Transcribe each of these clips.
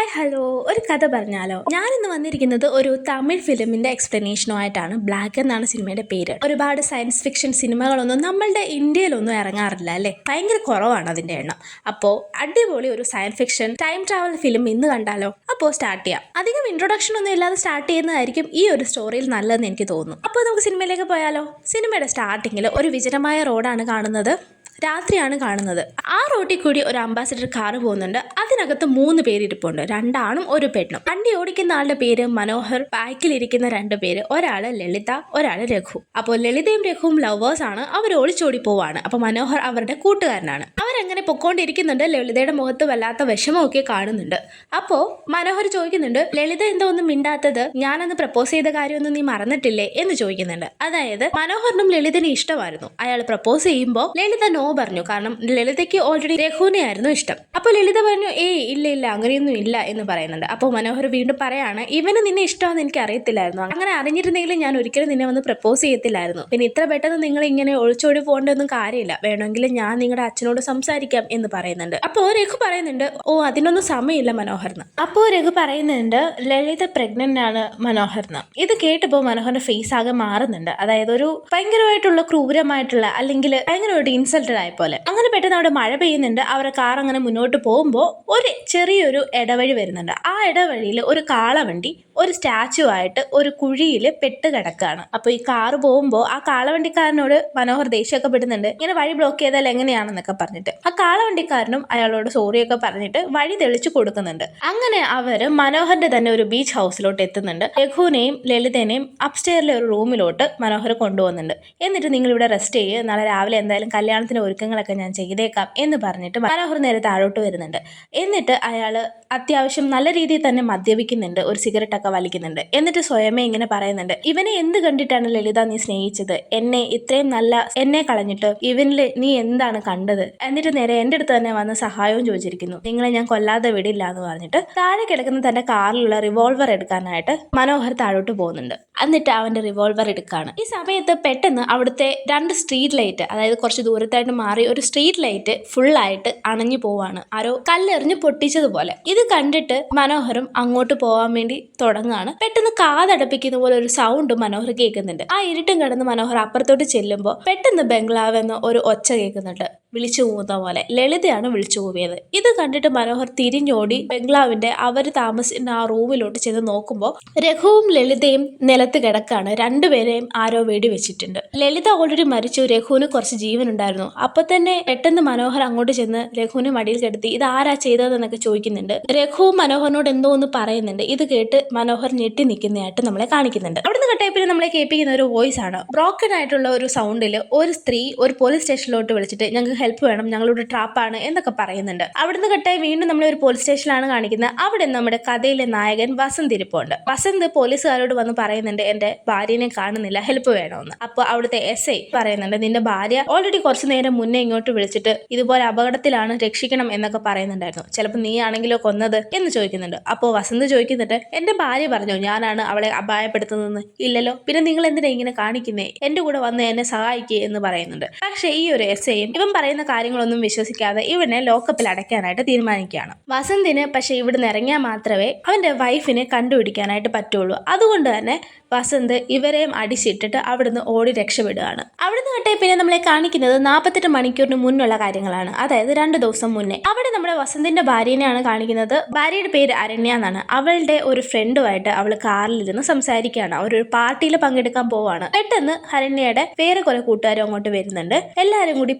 Hi hello, ഒരു കഥ പറഞ്ഞാലോ? ഞാനിന്ന് വന്നിരിക്കുന്നത് ഒരു തമിഴ് ഫിലിമിന്റെ എക്സ്പ്ലനേഷനുമായിട്ടാണ്. ബ്ലാക്ക് എന്നാണ് സിനിമയുടെ പേര്. ഒരുപാട് സയൻസ് ഫിക്ഷൻ സിനിമകളൊന്നും നമ്മളുടെ ഇന്ത്യയിലൊന്നും ഇറങ്ങാറില്ല അല്ലേ, ഭയങ്കര കുറവാണ് അതിന്റെ എണ്ണം. അപ്പോൾ അടിപൊളി ഒരു science fiction time travel film ഇന്ന് കണ്ടാലോ? അപ്പോൾ സ്റ്റാർട്ട് ചെയ്യാം. അധികം ഇൻട്രൊഡക്ഷൻ ഒന്നും ഇല്ലാതെ സ്റ്റാർട്ട് ചെയ്യുന്നതായിരിക്കും ഈ ഒരു സ്റ്റോറിയിൽ നല്ലതെന്ന് എനിക്ക് തോന്നുന്നു. അപ്പോൾ നമുക്ക് സിനിമയിലേക്ക് പോയാലോ? സിനിമയുടെ സ്റ്റാർട്ടിങ്ങിൽ ഒരു വിജനമായ റോഡാണ് കാണുന്നത്. രാത്രിയാണ് കാണുന്നത്. ആ റോഡിൽ കൂടി ഒരു അംബാസിഡർ കാറ് പോകുന്നുണ്ട്. അതിനകത്ത് 3 പേര് ഇരിപ്പുണ്ട്, 2 ആണും 1 പെണ്ണും. വണ്ടി ഓടിക്കുന്ന ആളുടെ പേര് മനോഹർ, ബാക്കിലിരിക്കുന്ന 2 പേര്, ഒരാള് ലളിത, ഒരാള് രഘു. അപ്പോൾ ലളിതയും രഘുവും ലവേഴ്സ് ആണ്. അവർ ഒളിച്ചോടി പോവാണ്. അപ്പൊ മനോഹർ അവരുടെ കൂട്ടുകാരനാണ്. അവരങ്ങനെ പൊക്കോണ്ടിരിക്കുന്നുണ്ട്. ലളിതയുടെ മുഖത്ത് വല്ലാത്ത വിഷമമൊക്കെ കാണുന്നുണ്ട്. അപ്പോ മനോഹർ ചോദിക്കുന്നുണ്ട്, ലളിത എന്തോ ഒന്നും മിണ്ടാത്തത്, ഞാനന്ന് പ്രപ്പോസ് ചെയ്ത കാര്യമൊന്നും നീ മറന്നിട്ടില്ലേ എന്ന് ചോദിക്കുന്നുണ്ട്. അതായത് മനോഹറിനും ലളിതനെ ഇഷ്ടമായിരുന്നു. അയാൾ പ്രപ്പോസ് ചെയ്യുമ്പോൾ ലളിത നോ പറഞ്ഞു. കാരണം ലളിതയ്ക്ക് ഓൾറെഡി രഘുവിനെ ആയിരുന്നു ഇഷ്ടം. അപ്പോൾ ലളിത പറഞ്ഞു, ഏയ് ഇല്ല അങ്ങനെയൊന്നും ഇല്ല എന്ന് പറയുന്നുണ്ട്. അപ്പോൾ മനോഹർ വീണ്ടും പറയാണ്, ഇവന് നിന്നെ ഇഷ്ടമാണെന്ന് എനിക്ക് അറിയത്തില്ലായിരുന്നു. അങ്ങനെ അറിഞ്ഞിരുന്നെങ്കിൽ ഞാൻ ഒരിക്കലും നിന്നെ വന്ന് പ്രപ്പോസ് ചെയ്യത്തില്ലായിരുന്നു. പിന്നെ ഇത്ര പെട്ടെന്ന് നിങ്ങൾ ഇങ്ങനെ ഒളിച്ചോടി പോകേണ്ടൊന്നും കാര്യമില്ല. വേണമെങ്കിൽ ഞാൻ നിങ്ങളുടെ അച്ഛനോട് സംസാരിക്കാം എന്ന് പറയുന്നുണ്ട്. അപ്പോൾ രഘു പറയുന്നുണ്ട്, ഓ അതിനൊന്നും സമയമില്ല മനോഹർന്ന്. അപ്പോൾ രഘു പറയുന്നുണ്ട്, ലളിത പ്രഗ്നന്റ് ആണ് മനോഹർന്ന്. ഇത് കേട്ടപ്പോൾ മനോഹറിന്റെ ഫേസ് ആകെ മാറുന്നുണ്ട്. അതായത് ഒരു ഭയങ്കരമായിട്ടുള്ള ക്രൂരമായിട്ടുള്ള അല്ലെങ്കിൽ ഭയങ്കരമായിട്ട് ഇൻസൾട്ടഡ് ആയ പോലെ. അങ്ങനെ പെട്ടെന്ന് അവിടെ മഴ പെയ്യുന്നുണ്ട്. അവരുടെ കാർ അങ്ങനെ മുന്നോട്ട് പോകുമ്പോൾ ഒരു ചെറിയൊരു ഇടവഴി വരുന്നുണ്ട്. ആ ഇടവഴിയിൽ ഒരു കാളവണ്ടി ഒരു സ്റ്റാച്ചു ആയിട്ട് ഒരു കുഴിയിൽ പെട്ട് കിടക്കുകയാണ്. അപ്പൊ ഈ കാറ് പോകുമ്പോൾ ആ കാളവണ്ടിക്കാരനോട് മനോഹർ ദേഷ്യമൊക്കെ പെടുന്നുണ്ട്. ഇങ്ങനെ വഴി ബ്ലോക്ക് ചെയ്താൽ എങ്ങനെയാണെന്നൊക്കെ പറഞ്ഞിട്ട് ആ കാളവണ്ടിക്കാരനും അയാളോട് സോറിയൊക്കെ പറഞ്ഞിട്ട് വഴി തെളിച്ചു കൊടുക്കുന്നുണ്ട്. അങ്ങനെ അവര് മനോഹറിന്റെ തന്നെ ഒരു ബീച്ച് ഹൗസിലോട്ട് എത്തുന്നുണ്ട്. രഘുവിനെയും ലളിതനെയും അപ്സ്റ്റെയറിലെ ഒരു റൂമിലോട്ട് മനോഹർ കൊണ്ടുപോകുന്നുണ്ട്. എന്നിട്ട് നിങ്ങൾ ഇവിടെ റെസ്റ്റ് ചെയ്യുക, നാളെ രാവിലെ എന്തായാലും കല്യാണത്തിന് ഒരുക്കങ്ങളൊക്കെ ഞാൻ ചെയ്തേക്കാം എന്ന് പറഞ്ഞിട്ട് മനോഹർ നേരെ താഴോട്ട് വരുന്നുണ്ട്. എന്നിട്ട് അയാൾ അത്യാവശ്യം നല്ല രീതിയിൽ തന്നെ മദ്യപിക്കുന്നുണ്ട്, ഒരു സിഗരറ്റ് ഒക്കെ വലിക്കുന്നുണ്ട്. എന്നിട്ട് സ്വയമേ ഇങ്ങനെ പറയുന്നുണ്ട്, ഇവനെ എന്ത് കണ്ടിട്ടാണ് ലളിത നീ സ്നേഹിച്ചത്? എന്നെ ഇത്രയും നല്ല എന്നെ കളഞ്ഞിട്ട് ഇവനില് നീ എന്താണ് കണ്ടത്? എന്നിട്ട് നേരെ എൻ്റെ അടുത്ത് തന്നെ വന്ന് സഹായവും ചോദിച്ചിരിക്കുന്നു. നിങ്ങളെ ഞാൻ കൊല്ലാതെ വിടില്ല എന്ന് പറഞ്ഞിട്ട് താഴെ കിടക്കുന്ന തന്റെ കാറിലുള്ള റിവോൾവർ എടുക്കാനായിട്ട് മനോഹർ താഴോട്ട് പോകുന്നുണ്ട്. എന്നിട്ട് അവന്റെ റിവോൾവർ എടുക്കാണ്. ഈ സമയത്ത് പെട്ടെന്ന് അവിടുത്തെ 2 സ്ട്രീറ്റ് ലൈറ്റ്, അതായത് കുറച്ച് ദൂരത്തായിട്ട് മാറി ഒരു സ്ട്രീറ്റ് ലൈറ്റ് ഫുള്ളായിട്ട് അണഞ്ഞു പോവാണ്. ആരോ കല്ലെറിഞ്ഞ് പൊട്ടിച്ചതുപോലെ. ഇത് കണ്ടിട്ട് മനോഹറും അങ്ങോട്ട് പോകാൻ വേണ്ടി തുടങ്ങാണ്. പെട്ടെന്ന് കാതടപ്പിക്കുന്ന പോലെ ഒരു സൗണ്ട് മനോഹർ കേൾക്കുന്നുണ്ട്. ആ ഇരുട്ടും കടന്ന് മനോഹർ അപ്പുറത്തോട്ട് ചെല്ലുമ്പോൾ പെട്ടെന്ന് ബംഗ്ലാവ് എന്ന ഒരു ഒച്ച കേൾക്കുന്നുണ്ട്, വിളിച്ചു കൂവുന്ന പോലെ. ലളിതയാണ് വിളിച്ചു കൂവിയത്. ഇത് കണ്ടിട്ട് മനോഹർ തിരിഞ്ഞോടി ബംഗ്ലാവിന്റെ അവർ താമസിക്കുന്ന ആ റൂമിലോട്ട് ചെന്ന് നോക്കുമ്പോൾ രഘുവും ലളിതയും നിലത്ത് കിടക്കാണ്. 2 പേരെയും ആരോ വെടിവെച്ചിട്ടുണ്ട്. ലളിത ഓൾറെഡി മരിച്ചു, രഘുവിന് കുറച്ച് ജീവൻ ഉണ്ടായിരുന്നു. അപ്പൊ തന്നെ പെട്ടെന്ന് മനോഹർ അങ്ങോട്ട് ചെന്ന് രഘുവിനെ മടിയിൽ കിടത്തി ഇത് ആരാ ചെയ്തതെന്നൊക്കെ ചോദിക്കുന്നുണ്ട്. രഘുവും മനോഹറിനോട് എന്തോ ഒന്ന് പറയുന്നുണ്ട്. ഇത് കേട്ട് മനോഹർ ഞെട്ടി നിൽക്കുന്നതായിട്ട് നമ്മളെ കാണിക്കുന്നുണ്ട്. അവിടുന്ന് കട്ടയപ്പിന് നമ്മളെ കേൾപ്പിക്കുന്ന ഒരു വോയിസ് ആണ്. ബ്രോക്കൺ ആയിട്ടുള്ള ഒരു സൗണ്ടിൽ ഒരു സ്ത്രീ ഒരു പോലീസ് സ്റ്റേഷനിലോട്ട് വിളിച്ചിട്ട് ഞങ്ങൾക്ക് ഹെൽപ്പ് വേണം, ഞങ്ങളുടെ ട്രാപ്പാണ് എന്നൊക്കെ പറയുന്നുണ്ട്. അവിടുന്ന് കട്ടായി വീണ്ടും നമ്മളെ ഒരു പോലീസ് സ്റ്റേഷനിലാണ് കാണിക്കുന്നത്. അവിടെ നമ്മുടെ കഥയിലെ നായകൻ വസന്ത് ഇരിപ്പുണ്ട്. വസന്ത് പോലീസുകാരോട് വന്ന് പറയുന്നുണ്ട്, എന്റെ ഭാര്യനെ കാണുന്നില്ല, ഹെൽപ്പ് വേണമെന്ന്. അപ്പൊ അവിടുത്തെ SI പറയുന്നുണ്ട്, നിന്റെ ഭാര്യ ഓൾറെഡി കുറച്ചു നേരം മുന്നേ ഇങ്ങോട്ട് വിളിച്ചിട്ട് ഇതുപോലെ അപകടത്തിലാണ്, രക്ഷിക്കണം എന്നൊക്കെ പറയുന്നുണ്ടായിരുന്നു. ചിലപ്പോൾ നീ ആണെങ്കിലോ കൊന്നത് എന്ന് ചോദിക്കുന്നുണ്ട്. അപ്പോൾ വസന്ത് ചോദിക്കുന്നുണ്ട്, എന്റെ ഭാര്യ പറഞ്ഞോ ഞാനാണ് അവളെ അപായപ്പെടുത്തുന്നതെന്ന്? ഇല്ലല്ലോ, പിന്നെ നിങ്ങൾ എന്തിനാ ഇങ്ങനെ കാണിക്കുന്നേ? എന്റെ കൂടെ വന്ന് എന്നെ സഹായിക്കുക എന്ന് പറയുന്നുണ്ട്. പക്ഷേ ഈ ഒരു SIയും ഇവൻ പറയുന്ന കാര്യങ്ങളൊന്നും വിശ്വസിക്കാതെ ഇവനെ ലോക്കപ്പിൽ അടയ്ക്കാനായിട്ട് തീരുമാനിക്കുകയാണ്. വസന്തിന് പക്ഷെ ഇവിടുന്ന് ഇറങ്ങിയാൽ മാത്രമേ അവന്റെ വൈഫിനെ കണ്ടുപിടിക്കാനായിട്ട് പറ്റുള്ളൂ. അതുകൊണ്ട് തന്നെ വസന്ത് ഇവരെയും അടിച്ചിട്ടിട്ട് അവിടുന്ന് ഓടി രക്ഷപ്പെടുകയാണ്. അവിടുന്ന് കട്ടെ പിന്നെ നമ്മളെ കാണിക്കുന്നത് 48 മണിക്കൂറിന് മുന്നുള്ള കാര്യങ്ങളാണ്. അതായത് 2 ദിവസം മുന്നേ. അവിടെ നമ്മുടെ വസന്തിന്റെ ഭാര്യനെയാണ് കാണിക്കുന്നത്. ഭാര്യയുടെ പേര് അരണ്യ എന്നാണ്. അവളുടെ ഒരു ഫ്രണ്ടുമായിട്ട് അവൾ കാറിലിരുന്ന് സംസാരിക്കുകയാണ്. അവരൊരു പാർട്ടിയിൽ പങ്കെടുക്കാൻ പോവാണ്. പെട്ടെന്ന് അരണ്യയുടെ വേറെ കുറെ കൂട്ടുകാരും അങ്ങോട്ട് വരുന്നുണ്ട്. എല്ലാവരും കൂടി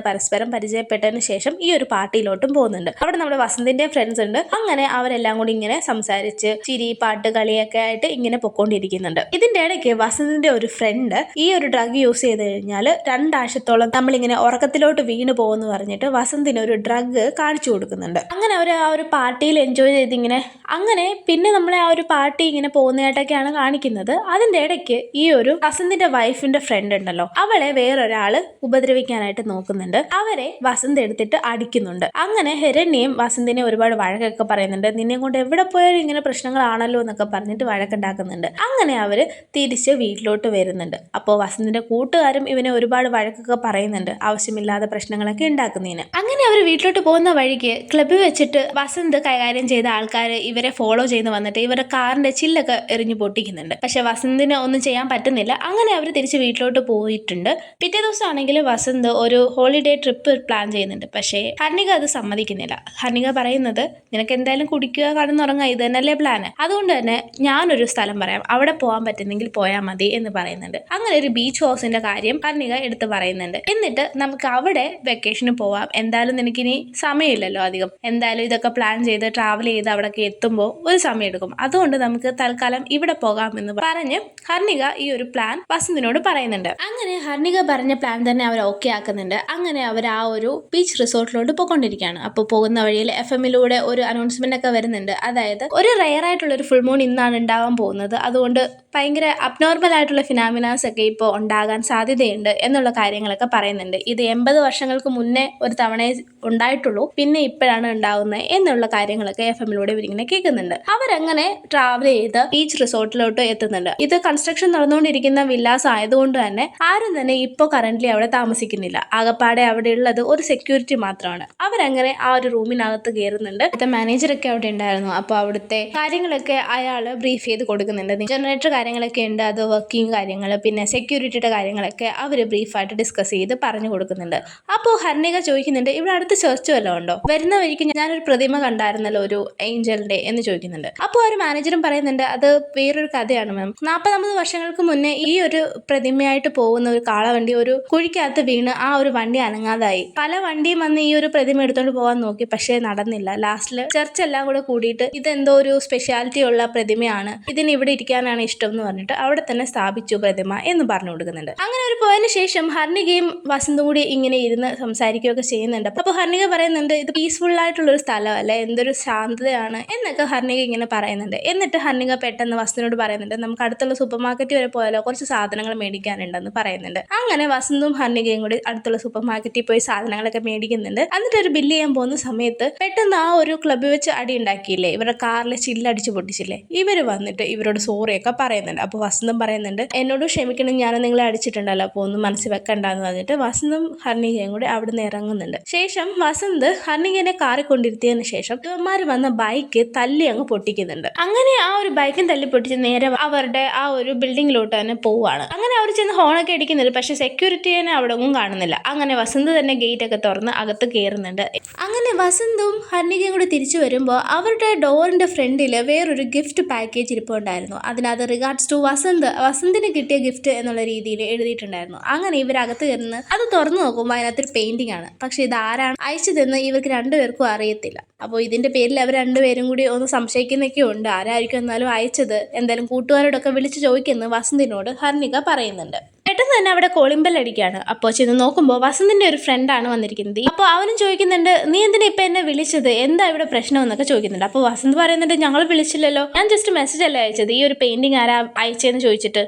പരസ്പരം പരിചയപ്പെട്ടതിന് ശേഷം ഈ ഒരു പാർട്ടിയിലോട്ടും പോകുന്നുണ്ട്. അവിടെ നമ്മുടെ വസന്തിന്റെ ഫ്രണ്ട്സ് ഉണ്ട്. അങ്ങനെ അവരെല്ലാം കൂടി ഇങ്ങനെ സംസാരിച്ച് ചിരി പാട്ട് കളിയൊക്കെ ആയിട്ട് ഇങ്ങനെ പൊക്കോണ്ടിരിക്കുന്നുണ്ട്. ഇതിന്റെ ഇടയ്ക്ക് വസന്തിന്റെ ഒരു ഫ്രണ്ട് ഈ ഒരു ഡ്രഗ് യൂസ് ചെയ്ത് കഴിഞ്ഞാൽ 2 ആഴ്ചത്തോളം നമ്മളിങ്ങനെ ഉറക്കത്തിലോട്ട് വീണ് പോകുമെന്ന് പറഞ്ഞിട്ട് വസന്തിന് ഒരു ഡ്രഗ് കാണിച്ചു കൊടുക്കുന്നുണ്ട്. അങ്ങനെ അവർ ആ ഒരു പാർട്ടിയിൽ എൻജോയ് ചെയ്തിങ്ങനെ അങ്ങനെ പിന്നെ നമ്മളെ ആ ഒരു പാർട്ടി ഇങ്ങനെ പോകുന്നതായിട്ടൊക്കെയാണ് കാണിക്കുന്നത്. അതിന്റെ ഇടയ്ക്ക് ഈ ഒരു വസന്തിന്റെ വൈഫിന്റെ ഫ്രണ്ട് ഉണ്ടല്ലോ, അവളെ വേറൊരാള് ഉപദ്രവിക്കാനായിട്ട് നോക്കുന്നുണ്ട്. പോകുന്നുണ്ട്. അവരെ വസന്ത് എടുത്തിട്ട് അടിക്കുന്നുണ്ട്. അങ്ങനെ ഹിരണ്യയും വസന്തിനെ ഒരുപാട് വഴക്കൊക്കെ പറയുന്നുണ്ട്. നിന്നെ കൊണ്ട് എവിടെ പോയാലും ഇങ്ങനെ പ്രശ്നങ്ങളാണല്ലോ എന്നൊക്കെ പറഞ്ഞിട്ട് വഴക്കുണ്ടാക്കുന്നുണ്ട്. അങ്ങനെ അവര് തിരിച്ച് വീട്ടിലോട്ട് വരുന്നുണ്ട്. അപ്പോൾ വസന്തിന്റെ കൂട്ടുകാരും ഇവനെ ഒരുപാട് വഴക്കൊക്കെ പറയുന്നുണ്ട്, ആവശ്യമില്ലാതെ പ്രശ്നങ്ങളൊക്കെ ഉണ്ടാക്കുന്നതിന്. അങ്ങനെ അവർ വീട്ടിലോട്ട് പോകുന്ന വഴിക്ക് ക്ലബ്ബിൽ വെച്ചിട്ട് വസന്ത് കൈകാര്യം ചെയ്ത ആൾക്കാർ ഇവരെ ഫോളോ ചെയ്ത് വന്നിട്ട് ഇവരുടെ കാറിന്റെ ചില്ലൊക്കെ എറിഞ്ഞു പൊട്ടിക്കുന്നുണ്ട്. പക്ഷെ വസന്തിന് ഒന്നും ചെയ്യാൻ പറ്റുന്നില്ല. അങ്ങനെ അവർ തിരിച്ച് വീട്ടിലോട്ട് പോയിട്ടുണ്ട്. പിറ്റേ ദിവസം ആണെങ്കിൽ വസന്ത് ഒരു ഹോളിഡേ ട്രിപ്പ് പ്ലാൻ ചെയ്യുന്നുണ്ട്. പക്ഷേ ഹർണിക അത് സമ്മതിക്കുന്നില്ല. ഹർണിക പറയുന്നത്, നിനക്ക് എന്തായാലും കുടിക്കുക, കടന്നുറങ്ങുക, ഇത് തന്നെയല്ലേ പ്ലാന്, അതുകൊണ്ട് തന്നെ ഞാനൊരു സ്ഥലം പറയാം, അവിടെ പോകാൻ പറ്റുന്നെങ്കിൽ പോയാൽ മതി എന്ന് പറയുന്നുണ്ട്. അങ്ങനെ ഒരു ബീച്ച് ഹൗസിന്റെ കാര്യം ഹർണിക എടുത്ത് പറയുന്നുണ്ട്. എന്നിട്ട് നമുക്ക് അവിടെ വെക്കേഷന് പോവാം, എന്തായാലും നിനക്കിനി സമയമില്ലല്ലോ അധികം, എന്തായാലും ഇതൊക്കെ പ്ലാൻ ചെയ്ത് ട്രാവൽ ചെയ്ത് അവിടേക്ക് എത്തുമ്പോൾ ഒരു സമയം എടുക്കും, അതുകൊണ്ട് നമുക്ക് തൽക്കാലം ഇവിടെ പോകാം എന്ന് പറഞ്ഞ് ഹർണിക ഈ ഒരു പ്ലാൻ വസന്തിനോട് പറയുന്നുണ്ട്. അങ്ങനെ ഹർണിക പറഞ്ഞ പ്ലാൻ തന്നെ അവർ ഓക്കെ ആക്കുന്നുണ്ട്. അങ്ങനെ അവർ ആ ഒരു ബീച്ച് റിസോർട്ടിലോട്ട് പോയിക്കൊണ്ടിരിക്കുകയാണ്. അപ്പോൾ പോകുന്ന വഴിയിൽ FM-ലൂടെ ഒരു അനൗൺസ്മെന്റ് ഒക്കെ വരുന്നുണ്ട്. അതായത് ഒരു റെയർ ആയിട്ടുള്ള ഒരു ഫുൾ മൂൺ ഇന്നാണ് ഉണ്ടാവാൻ പോകുന്നത്, അതുകൊണ്ട് ഭയങ്കര അബ്നോർമൽ ആയിട്ടുള്ള ഫിനാമിനാസ് ഒക്കെ ഇപ്പോൾ ഉണ്ടാകാൻ സാധ്യതയുണ്ട് എന്നുള്ള കാര്യങ്ങളൊക്കെ പറയുന്നുണ്ട്. ഇത് 80 വർഷങ്ങൾക്ക് മുന്നേ ഒരു തവണയെ ഉണ്ടായിട്ടുള്ളൂ, പിന്നെ ഇപ്പോഴാണ് ഉണ്ടാകുന്നത് എന്നുള്ള കാര്യങ്ങളൊക്കെ FM-ലൂടെ ഇവരിങ്ങനെ കേൾക്കുന്നുണ്ട്. അവരങ്ങനെ ട്രാവൽ ചെയ്ത് ബീച്ച് റിസോർട്ടിലോട്ട് എത്തുന്നുണ്ട്. ഇത് കൺസ്ട്രക്ഷൻ നടന്നുകൊണ്ടിരിക്കുന്ന വില്ലാസ് ആയതുകൊണ്ട് തന്നെ ആരും തന്നെ ഇപ്പോൾ കറന്റ് അവിടെ താമസിക്കുന്നില്ല. ആകപ്പാടെ അവിടെ ഉള്ളത് ഒരു സെക്യൂരിറ്റി മാത്രമാണ്. അവരങ്ങനെ ആ ഒരു റൂമിനകത്ത് കയറുന്നുണ്ട്. ഇവിടുത്തെ മാനേജറൊക്കെ അവിടെ ഉണ്ടായിരുന്നു. അപ്പോൾ അവിടുത്തെ കാര്യങ്ങളൊക്കെ അയാൾ ബ്രീഫ് ചെയ്ത് കൊടുക്കുന്നുണ്ട്. ജനറേറ്റർ കാര്യങ്ങളൊക്കെ ഉണ്ട്, അത് വർക്കിംഗ് കാര്യങ്ങൾ, പിന്നെ സെക്യൂരിറ്റിയുടെ കാര്യങ്ങളൊക്കെ അവർ ബ്രീഫായിട്ട് ഡിസ്കസ് ചെയ്ത് പറഞ്ഞു കൊടുക്കുന്നുണ്ട്. അപ്പോൾ ഹർണിക ചോദിക്കുന്നുണ്ട്, ഇവിടെ അടുത്ത് ചർച്ച് വല്ലതും ഉണ്ടോ, വരുന്ന വഴിക്ക് ഞാനൊരു പ്രതിമ കണ്ടായിരുന്നല്ലോ, ഒരു ഏഞ്ചലിന്റെ എന്ന് ചോദിക്കുന്നുണ്ട്. അപ്പോൾ ഒരു മാനേജറും പറയുന്നുണ്ട്, അത് വേറൊരു കഥയാണ് മാം, 40-50 വർഷങ്ങൾക്ക് മുന്നേ ഈ ഒരു പ്രതിമയായിട്ട് പോകുന്ന ഒരു കാളവണ്ടി ഒരു കുഴിക്കകത്ത് വീണ് ആ ഒരു വണ്ടി അനങ്ങാതായി. പല വണ്ടിയും വന്ന് ഈ ഒരു പ്രതിമ എടുത്തോണ്ട് പോകാൻ നോക്കി, പക്ഷേ നടന്നില്ല. ലാസ്റ്റില് ചർച്ച് എല്ലാം കൂടെ കൂടിയിട്ട് ഇതെന്തോ ഒരു സ്പെഷ്യാലിറ്റി ഉള്ള പ്രതിമയാണ്, ഇതിന് ഇവിടെ ഇരിക്കാനാണ് ഇഷ്ടം എന്ന് പറഞ്ഞിട്ട് അവിടെ തന്നെ സ്ഥാപിച്ചു പ്രതിമ എന്ന് പറഞ്ഞു കൊടുക്കുന്നുണ്ട്. അങ്ങനെ ഒരു പോയതിനു ശേഷം ഹർണികയും വസന്തും കൂടി ഇങ്ങനെ ഇരുന്ന് സംസാരിക്കുകയൊക്കെ ചെയ്യുന്നുണ്ട്. അപ്പോൾ ഹർണിക പറയുന്നുണ്ട്, ഇത് പീസ്ഫുൾ ആയിട്ടുള്ള ഒരു സ്ഥലമല്ല, എന്തൊരു ശാന്തതയാണ് എന്നൊക്കെ ഹർണിക ഇങ്ങനെ പറയുന്നുണ്ട്. എന്നിട്ട് ഹർണിക പെട്ടെന്ന് വസന്തിനോട് പറയുന്നുണ്ട്, നമുക്ക് അടുത്തുള്ള സൂപ്പർ മാർക്കറ്റ് വരെ പോയാലോ, കുറച്ച് സാധനങ്ങൾ മേടിക്കാനുണ്ടെന്ന് പറയുന്നുണ്ട്. അങ്ങനെ വസന്തും ഹർണികയും കൂടി അടുത്തുള്ള സൂപ്പർ മാർക്കറ്റിൽ പോയി സാധനങ്ങളൊക്കെ മേടിക്കുന്നുണ്ട്. എന്നിട്ട് ഒരു ബില്ല് ചെയ്യാൻ പോകുന്ന സമയത്ത് പെട്ടെന്ന് ആ ഒരു ക്ലബ്ബിൽ വെച്ച് അടി ഉണ്ടാക്കിയില്ലേ, ഇവരുടെ കാറിലെ ചില്ലടിച്ച് പൊട്ടിച്ചില്ലേ, ഇവർ വന്നിട്ട് ഇവരോട് സോറിയൊക്കെ പറയുന്നുണ്ട്. അപ്പോൾ വസന്തും പറയുന്നുണ്ട്, എന്നോട് ക്ഷമിക്കണം, ഞാൻ നിങ്ങളെ അടിച്ചിട്ടുണ്ടല്ലോ, അപ്പോൾ ഒന്നും മനസ്സിൽ വെക്കണ്ടെന്ന് പറഞ്ഞിട്ട് വസന്തും ഹർണികയും കൂടി അവിടുന്ന് ഇറങ്ങുന്നുണ്ട്. ശേഷം വസന്ത് ഹർണികനെ കാറിൽ കൊണ്ടിരുത്തിയതിന് ശേഷം ഇവന്മാർ വന്ന ബൈക്ക് തല്ലി അങ്ങ് പൊട്ടിക്കുന്നുണ്ട്. അങ്ങനെ ആ ഒരു ബൈക്കും തല്ലി പൊട്ടിച്ച് നേരെ അവരുടെ ആ ഒരു ബിൽഡിങ്ങിലോട്ട് തന്നെ പോവുകയാണ്. അങ്ങനെ അവർ ചെന്ന് ഹോണൊക്കെ അടിക്കുന്നുണ്ട്. പക്ഷെ സെക്യൂരിറ്റിയെ അവിടെ ഒന്നും കാണുന്നില്ല. അങ്ങനെ വസന്ത് തന്നെ ഗേറ്റ് ഒക്കെ തുറന്ന് അകത്ത് കയറുന്നുണ്ട്. അങ്ങനെ വസന്തും ഹർണികയും കൂടി തിരിച്ചു വരുമ്പോൾ അവരുടെ ഡോറിന്റെ ഫ്രണ്ടിൽ വേറൊരു ഗിഫ്റ്റ് പാക്കേജ് ഇരിപ്പുണ്ടായിരുന്നു. അതിനകത്ത് റിഗാർഡ്സ് ടു വസന്തിന് കിട്ടിയ ഗിഫ്റ്റ് എന്നുള്ള രീതിയിൽ എഴുതിയിട്ടുണ്ടായിരുന്നു. അങ്ങനെ ഇവരകത്ത് കയറുന്ന അത് തുറന്നു നോക്കുമ്പോൾ അതിനകത്തൊരു പെയിന്റിംഗ് ആണ്. പക്ഷെ ഇത് ആരാണ് അയച്ചതെന്ന് ഇവർക്ക് രണ്ടുപേർക്കും അറിയത്തില്ല. അപ്പോൾ ഇതിന്റെ പേരിൽ അവർ രണ്ടുപേരും കൂടി ഒന്ന് സംശയിക്കുന്നൊക്കെ ഉണ്ട്, ആരായിരിക്കും എന്നാലും അയച്ചത്. എന്തായാലും കൂട്ടുകാരോടൊക്കെ വിളിച്ചു ചോദിക്കുന്നു വസന്തിനോട് ഹർണിക പറയുന്നുണ്ട്. പെട്ടെന്ന് തന്നെ അവിടെ കോളിംഗ് ബെൽ അടിക്കുകയാണ്. അപ്പോൾ ചെന്ന് നോക്കുമ്പോൾ വസന്തിന്റെ ഒരു ഫ്രണ്ടാണ് വന്നിരിക്കുന്നത്. അപ്പോൾ അവനും ചോദിക്കുന്നുണ്ട്, നീ എന്തിനാ ഇപ്പം എന്നെ വിളിച്ചത്, എന്താ ഇവിടെ പ്രശ്നം എന്നൊക്കെ ചോദിക്കുന്നുണ്ട്. അപ്പോൾ വസന്ത് പറയുന്നുണ്ട്, ഞങ്ങൾ വിളിച്ചില്ലല്ലോ, ഞാൻ ജസ്റ്റ് മെസ്സേജ് അല്ലേ അയച്ചത്, ഈ ഒരു പെയിന്റിംഗ് ആരാ അയച്ചതെന്ന് ചോദിച്ചിട്ട്.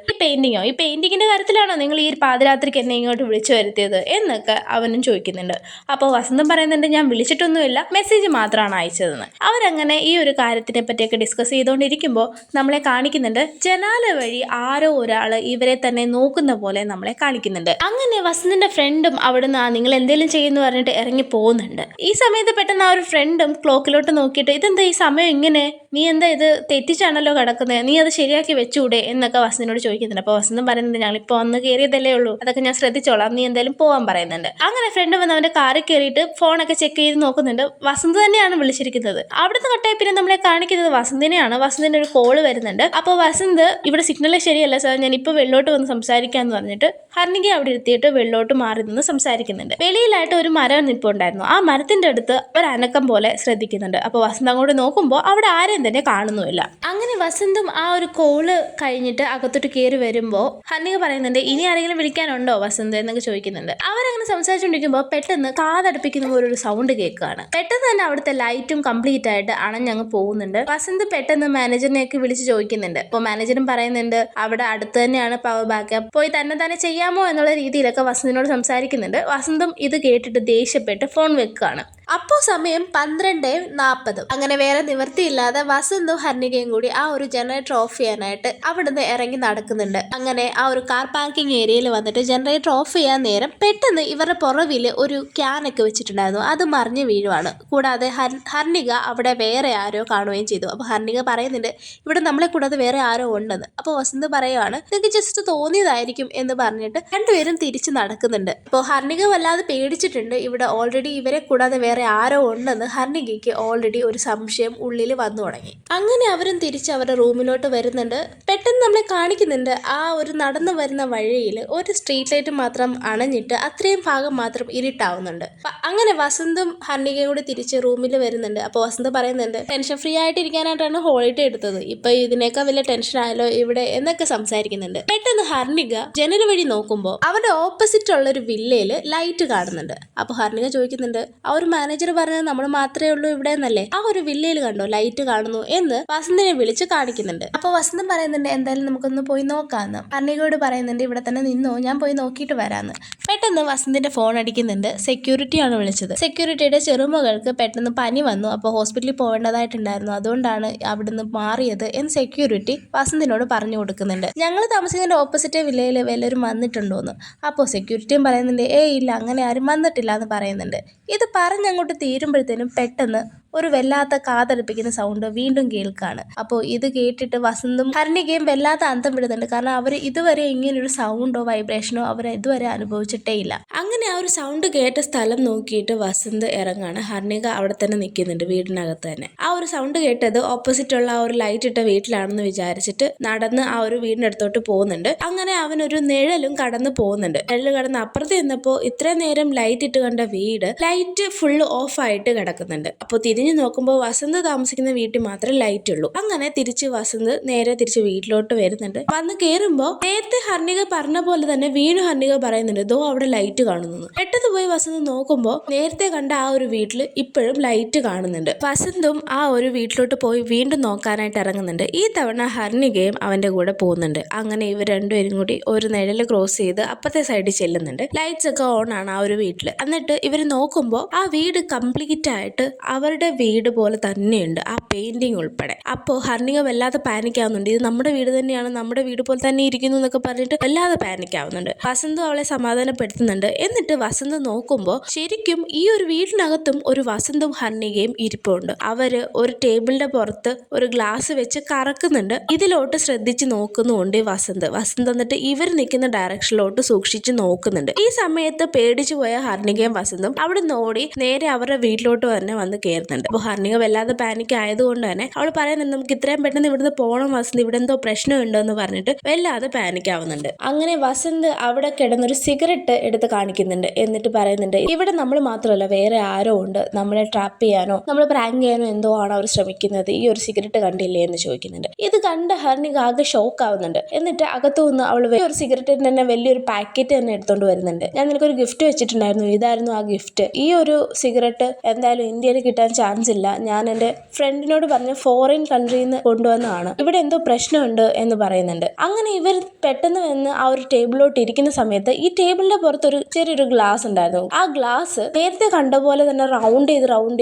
ഈ പെയിന്റിങ്ങിന്റെ കാര്യത്തിലാണോ നിങ്ങൾ ഈ പാതിരാത്രിക്ക് എന്നെ ഇങ്ങോട്ട് വിളിച്ചു വരുത്തിയത് എന്നൊക്കെ അവനും ചോദിക്കുന്നുണ്ട്. അപ്പോൾ വസന്തം പറയുന്നുണ്ട്, ഞാൻ വിളിച്ചിട്ടൊന്നുമില്ല, മെസ്സേജ് മാത്രമാണ് അയച്ചതെന്ന്. അവരങ്ങനെ ഈ ഒരു കാര്യത്തിനെ പറ്റിയൊക്കെ ഡിസ്കസ് ചെയ്തുകൊണ്ടിരിക്കുമ്പോൾ നമ്മളെ കാണിക്കുന്നുണ്ട്, ജനാല വഴി ആരോ ഒരാൾ ഇവരെ തന്നെ നോക്കുന്ന പോലെ നമ്മളെ കാണിക്കുന്നുണ്ട്. അങ്ങനെ വസന്തിന്റെ ഫ്രണ്ടും അവിടുന്ന് നിങ്ങൾ എന്തെങ്കിലും ചെയ്യുന്നു പറഞ്ഞിട്ട് ഇറങ്ങി പോകുന്നുണ്ട്. ഈ സമയത്ത് പെട്ടെന്ന് ആ ഒരു ഫ്രണ്ടും ക്ലോക്കിലോട്ട് നോക്കിയിട്ട്, ഇതെന്താ ഈ സമയം ഇങ്ങനെ, നീ എന്താ ഇത് തെറ്റിച്ചാണല്ലോ കിടക്കുന്നത്, നീ അത് ശരിയാക്കി വെച്ചൂടെ എന്നൊക്കെ വസന്തിനോട് ചോദിക്കുന്നുണ്ട്. അപ്പോൾ വസന്തം പറയുന്നുണ്ട്, ഞങ്ങളിപ്പോൾ വന്ന് കയറിയതല്ലേ ഉള്ളൂ, അതൊക്കെ ഞാൻ ശ്രദ്ധിച്ചോളാം, നീ എന്തായാലും പോകാൻ പറയുന്നുണ്ട്. അങ്ങനെ ഫ്രണ്ട് വന്ന് അവന്റെ കാറിൽ കയറിയിട്ട് ഫോണൊക്കെ ചെക്ക് ചെയ്ത് നോക്കുന്നുണ്ട്. വസന്ത് തന്നെയാണ് വിളിച്ചിരിക്കുന്നത്. അവിടുന്ന് കട്ടായി പിന്നെ നമ്മളെ കാണിക്കുന്നത് വസന്തിനെയാണ്. വസന്തിന്റെ ഒരു കോള് വരുന്നുണ്ട്. അപ്പോൾ വസന്ത്, ഇവിടെ സിഗ്നൽ ശരിയല്ല സാർ, ഞാൻ ഇപ്പോൾ വെള്ളോട്ട് വന്ന് സംസാരിക്കാന്ന് പറഞ്ഞിട്ട് ഹർണിക അവിടെ ഇരുത്തിയിട്ട് വെള്ളോട്ട് മാറി നിന്ന് സംസാരിക്കുന്നുണ്ട്. വെളിയിലായിട്ട് ഒരു മരം നിൽപ്പുണ്ടായിരുന്നു. ആ മരത്തിന്റെ അടുത്ത് ഒരു അനക്കം പോലെ ശ്രദ്ധിക്കുന്നുണ്ട്. അപ്പോൾ വസന്ത് അങ്ങോട്ട് നോക്കുമ്പോൾ അവിടെ ആരെയും തന്നെ കാണുന്നുമില്ല. അങ്ങനെ വസന്തും ആ ഒരു കോള് കഴിഞ്ഞിട്ട് അകത്തോട്ട് കയറി വരുമ്പോൾ ഹർണിക പറയുന്നുണ്ട്, ഇനി ആരെങ്കിലും വിളിക്കാനുണ്ടോ വസന്ത് എന്നൊക്കെ ചോദിക്കുന്നുണ്ട്. അവരങ്ങനെ സംസാരിച്ചുകൊണ്ടിരിക്കുമ്പോൾ പെട്ടെന്ന് കാതടുപ്പിക്കുന്ന ഒരു സൗണ്ട് കേൾക്കുകയാണ്. പെട്ടെന്ന് തന്നെ അവിടുത്തെ ലൈറ്റും കംപ്ലീറ്റ് ആയിട്ട് അണഞ്ഞങ്ങ് പോകുന്നുണ്ട്. വസന്ത് പെട്ടെന്ന് മാനേജറിനെയൊക്കെ വിളിച്ച് ചോദിക്കുന്നുണ്ട്. അപ്പോൾ മാനേജറും പറയുന്നുണ്ട്, അവിടെ അടുത്ത് തന്നെയാണ് പവർ ബാക്കപ്പ്, പോയി തന്നെ തന്നെ തന്നെ ചെയ്യാമോ എന്നുള്ള രീതിയിലൊക്കെ വസന്തിനോട് സംസാരിക്കുന്നുണ്ട്. വസന്തും ഇത് കേട്ടിട്ട് ദേഷ്യപ്പെട്ട് ഫോൺ വെക്കുകയാണ്. അപ്പോൾ സമയം 12:40. അങ്ങനെ വേറെ നിവൃത്തിയില്ലാതെ വസന്തും ഹർണികയും കൂടി ആ ഒരു ജനറേറ്റർ ഓഫ് ചെയ്യാനായിട്ട് അവിടുന്ന് ഇറങ്ങി നടക്കുന്നുണ്ട്. അങ്ങനെ ആ ഒരു കാർ പാർക്കിംഗ് ഏരിയയിൽ വന്നിട്ട് ജനറേറ്റർ ഓഫ് ചെയ്യാൻ നേരം പെട്ടെന്ന് ഇവരുടെ പുറവിൽ ഒരു ക്യാനൊക്കെ വെച്ചിട്ടുണ്ടായിരുന്നു. അത് മറിഞ്ഞ് വീഴുവാണ്. കൂടാതെ ഹർണിക അവിടെ വേറെ ആരോ കാണുകയും ചെയ്തു. അപ്പോൾ ഹർണിക പറയുന്നുണ്ട് ഇവിടെ നമ്മളെ കൂടാതെ വേറെ ആരോ ഉണ്ടെന്ന്. അപ്പോൾ വസന്ത് പറയുവാണ് നിങ്ങൾക്ക് ജസ്റ്റ് തോന്നിയതായിരിക്കും എന്ന് പറഞ്ഞിട്ട് രണ്ടുപേരും തിരിച്ച് നടക്കുന്നുണ്ട്. അപ്പോൾ ഹർണിക വല്ലാതെ പേടിച്ചിട്ടുണ്ട്. ഇവിടെ ഓൾറെഡി ഇവരെ കൂടാതെ വേറെ ആരോ ഉണ്ടെന്ന് ഹർണികയ്ക്ക് ഓൾറെഡി ഒരു സംശയം ഉള്ളിൽ വന്നു തുടങ്ങി. അങ്ങനെ അവരും തിരിച്ച് അവരുടെ റൂമിലോട്ട് വരുന്നുണ്ട്. പെട്ടെന്ന് നമ്മളെ കാണിക്കുന്നുണ്ട് ആ ഒരു നടന്നു വരുന്ന വഴിയിൽ ഒരു സ്ട്രീറ്റ് ലൈറ്റ് മാത്രം അണഞ്ഞിട്ട് അത്രയും ഭാഗം മാത്രം ഇരുട്ടാവുന്നുണ്ട്. അങ്ങനെ വസന്തും ഹർണികയും കൂടി തിരിച്ച് റൂമിൽ വരുന്നുണ്ട്. അപ്പോൾ വസന്ത് പറയുന്നുണ്ട് ടെൻഷൻ ഫ്രീ ആയിട്ട് ഇരിക്കാനായിട്ടാണ് ഹോളിഡേ എടുത്തത്, ഇപ്പൊ ഇതിനേക്കാൾ വലിയ ടെൻഷൻ ആയാലോ ഇവിടെ എന്നൊക്കെ സംസാരിക്കുന്നുണ്ട്. പെട്ടെന്ന് ഹർണിക ജനൽ വഴി നോക്കുമ്പോൾ അവരുടെ ഓപ്പോസിറ്റ് ഉള്ള ഒരു വില്ലയില് ലൈറ്റ് കാണുന്നുണ്ട്. അപ്പോൾ ഹർണിക ചോദിക്കുന്നുണ്ട് ആ ഒരു മാനേജർ പറഞ്ഞത് നമ്മൾ മാത്രമേ ഉള്ളൂ ഇവിടെ എന്നല്ലേ, ആ ഒരു വില്ലയിൽ കണ്ടോ ലൈറ്റ് കാണുന്നു എന്ന് വസന്തിനെ വിളിച്ച് കാണിക്കുന്നുണ്ട്. അപ്പോൾ വസന്തം പറയുന്നുണ്ട് എന്തായാലും നമുക്കൊന്ന് പോയി നോക്കാന്ന്. ഹർണികയോട് പറയുന്നുണ്ട് ഇവിടെ തന്നെ നിന്നോ, ഞാൻ പോയി നോക്കിയിട്ട് വരാന്ന്. പെട്ടെന്ന് വസന്തിന്റെ ഫോൺ അടിക്കുന്നുണ്ട്. സെക്യൂരിറ്റിയാണ് വിളിച്ചത്. സെക്യൂരിറ്റിയുടെ ചെറുമകൾക്ക് പെട്ടെന്ന് പനി വന്നു, അപ്പോൾ ഹോസ്പിറ്റലിൽ പോകേണ്ടതായിട്ടുണ്ടായിരുന്നു, അതുകൊണ്ടാണ് അവിടുന്ന് മാറിയത് എന്ന് സെക്യൂരിറ്റി വസന്തിനോട് പറഞ്ഞു കൊടുക്കുന്നുണ്ട്. ഞങ്ങൾ താമസിക്കുന്നതിന്റെ ഓപ്പോസിറ്റ് വില്ലയിൽ വല്ലവരും വന്നിട്ടുണ്ടോന്ന്. അപ്പോൾ സെക്യൂരിറ്റിയും പറയുന്നുണ്ട് ഇല്ല അങ്ങനെ ആരും വന്നിട്ടില്ല എന്ന് പറയുന്നുണ്ട്. ഇത് പറഞ്ഞങ്ങോട്ട് തീരുമ്പോഴത്തേനും പെട്ടെന്ന് ഒരു വല്ലാത്ത കാതടുപ്പിക്കുന്ന സൗണ്ട് വീണ്ടും കേൾക്കാണ്. അപ്പോൾ ഇത് കേട്ടിട്ട് വസന്തും ഹർണികയും വല്ലാത്ത അന്തം വിടുന്നുണ്ട്. കാരണം അവർ ഇതുവരെ ഇങ്ങനൊരു സൗണ്ടോ വൈബ്രേഷനോ അവർ ഇതുവരെ അനുഭവിച്ചിട്ടേ ഇല്ല. അങ്ങനെ ആ ഒരു സൗണ്ട് കേട്ട സ്ഥലം നോക്കിയിട്ട് വസന്ത് ഇറങ്ങാണ്. ഹർണിക അവിടെ തന്നെ നിൽക്കുന്നുണ്ട് വീടിനകത്ത് തന്നെ. ആ ഒരു സൗണ്ട് കേട്ടത് ഓപ്പോസിറ്റ് ഉള്ള ആ ഒരു ലൈറ്റ് ഇട്ട വീട്ടിലാണെന്ന് വിചാരിച്ചിട്ട് നടന്ന് ആ ഒരു വീടിനടുത്തോട്ട് പോകുന്നുണ്ട്. അങ്ങനെ അവനൊരു നിഴലും കടന്നു പോകുന്നുണ്ട്. നിഴൽ കടന്ന് അപ്പുറത്ത് ചെന്നപ്പോൾ ഇത്രയും നേരം ലൈറ്റ് ഇട്ട് കണ്ട വീട് ലൈറ്റ് ഫുള്ള് ഓഫ് ആയിട്ട് കിടക്കുന്നുണ്ട്. അപ്പോൾ തിരിഞ്ഞു നോക്കുമ്പോൾ വസന്ത് താമസിക്കുന്ന വീട്ടിൽ മാത്രമേ ലൈറ്റ് ഉള്ളൂ. അങ്ങനെ തിരിച്ച് വസന്ത് നേരെ തിരിച്ച് വീട്ടിലോട്ട് വരുന്നുണ്ട്. വന്ന് കയറുമ്പോൾ നേരത്തെ ഹർണിക പറഞ്ഞ പോലെ തന്നെ വീണ്ടും ഹർണിക പറയുന്നുണ്ട് ദോ അവിടെ ലൈറ്റ് കാണുന്നു. പെട്ടെന്ന് പോയി വസന്ത് നോക്കുമ്പോൾ നേരത്തെ കണ്ട ആ ഒരു വീട്ടിൽ ഇപ്പോഴും ലൈറ്റ് കാണുന്നുണ്ട്. വസന്തും ആ ഒരു വീട്ടിലോട്ട് പോയി വീണ്ടും നോക്കാനായിട്ട് ഇറങ്ങുന്നുണ്ട്. ഈ തവണ ഹർണികയും അവന്റെ കൂടെ പോകുന്നുണ്ട്. അങ്ങനെ ഇവർ രണ്ടുപേരും കൂടി ഒരു നിഴല് ക്രോസ് ചെയ്ത് അപ്പത്തെ സൈഡിൽ ചെല്ലുന്നുണ്ട്. ലൈറ്റ്സ് ഒക്കെ ഓൺ ആണ് ആ ഒരു വീട്ടിൽ. എന്നിട്ട് ഇവർ നോക്കുമ്പോൾ ആ വീട് കംപ്ലീറ്റ് ആയിട്ട് അവരുടെ വീട് പോലെ തന്നെയുണ്ട്, ആ പെയിന്റിങ് ഉൾപ്പെടെ. അപ്പോൾ ഹർണിക വല്ലാതെ പാനിക് ആവുന്നുണ്ട്. ഇത് നമ്മുടെ വീട് തന്നെയാണ്, നമ്മുടെ വീട് പോലെ തന്നെ ഇരിക്കുന്നു എന്നൊക്കെ പറഞ്ഞിട്ട് വല്ലാതെ പാനിക് ആവുന്നുണ്ട്. വസന്ത് അവളെ സമാധാനപ്പെടുത്തുന്നുണ്ട്. എന്നിട്ട് വസന്ത് നോക്കുമ്പോൾ ശരിക്കും ഈ ഒരു വീടിനകത്തും ഒരു വസന്തും ഹർണികയും ഇരിപ്പുണ്ട്. അവര് ഒരു ടേബിളിന്റെ പുറത്ത് ഒരു ഗ്ലാസ് വെച്ച് കറക്കുന്നുണ്ട്. ഇതിലോട്ട് ശ്രദ്ധിച്ച് നോക്കുന്നുണ്ട് വസന്ത്. എന്നിട്ട് ഇവർ നിൽക്കുന്ന ഡയറക്ഷനിലോട്ട് സൂക്ഷിച്ച് നോക്കുന്നുണ്ട്. ഈ സമയത്ത് പേടിച്ചു പോയ ഹർണികയും വസന്തും അവിടെ നോടി നേരെ അവരുടെ വീട്ടിലോട്ട് തന്നെ വന്ന് കയറുന്നുണ്ട്. അപ്പോൾ ഹർണിക വല്ലാതെ പാനിക് ആയതുകൊണ്ട് തന്നെ അവൾ പറയുന്നുണ്ട് നമുക്ക് ഇത്രയും പെട്ടെന്ന് ഇവിടുന്ന് പോകണം വസന്ത്, ഇവിടെ എന്തോ പ്രശ്നമുണ്ടോ എന്ന് പറഞ്ഞിട്ട് വല്ലാതെ പാനിക് ആവുന്നുണ്ട്. അങ്ങനെ വസന്ത് അവിടെ കിടന്നൊരു സിഗരറ്റ് എടുത്ത് കാണിക്കുന്നുണ്ട്. എന്നിട്ട് പറയുന്നുണ്ട് ഇവിടെ നമ്മൾ മാത്രമല്ല വേറെ ആരോ ഉണ്ട്, നമ്മളെ ട്രാപ്പ് ചെയ്യാനോ നമ്മൾ പ്രാങ്ക് ചെയ്യാനോ എന്തോ ആണ് അവർ ശ്രമിക്കുന്നത്, ഈ ഒരു സിഗരറ്റ് കണ്ടില്ലേ എന്ന് ചോദിക്കുന്നുണ്ട്. ഇത് കണ്ട് ഹർണിക ആകെ ഷോക്ക് ആവുന്നുണ്ട്. എന്നിട്ട് അകത്തു നിന്ന് അവൾ ഒരു സിഗരറ്റിന് തന്നെ വലിയൊരു പാക്കറ്റ് തന്നെ എടുത്തോണ്ട് വരുന്നുണ്ട്. ഞാൻ നിനക്കൊരു ഗിഫ്റ്റ് വെച്ചിട്ടുണ്ടായിരുന്നു, ഇതായിരുന്നു ആ ഗിഫ്റ്റ്. ഈ ഒരു സിഗരറ്റ് എന്തായാലും ഇന്ത്യയിൽ കിട്ടാൻ ചാൻസ് ഇല്ല, ഞാൻ എൻ്റെ ഫ്രണ്ടിനോട് പറഞ്ഞ് ഫോറിൻ കൺട്രിയിൽ നിന്ന് കൊണ്ടുവന്നതാണ്, ഇവിടെ എന്തോ പ്രശ്നമുണ്ട് എന്ന് പറയുന്നുണ്ട്. അങ്ങനെ ഇവർ പെട്ടെന്ന് വന്ന് ആ ഒരു ടേബിളിലോട്ട് ഇരിക്കുന്ന സമയത്ത് ഈ ടേബിളിന്റെ പുറത്ത് ഒരു ചെറിയൊരു ഗ്ലാസ് ഉണ്ടായിരുന്നു. ആ ഗ്ലാസ് നേരത്തെ കണ്ട പോലെ തന്നെ റൗണ്ട്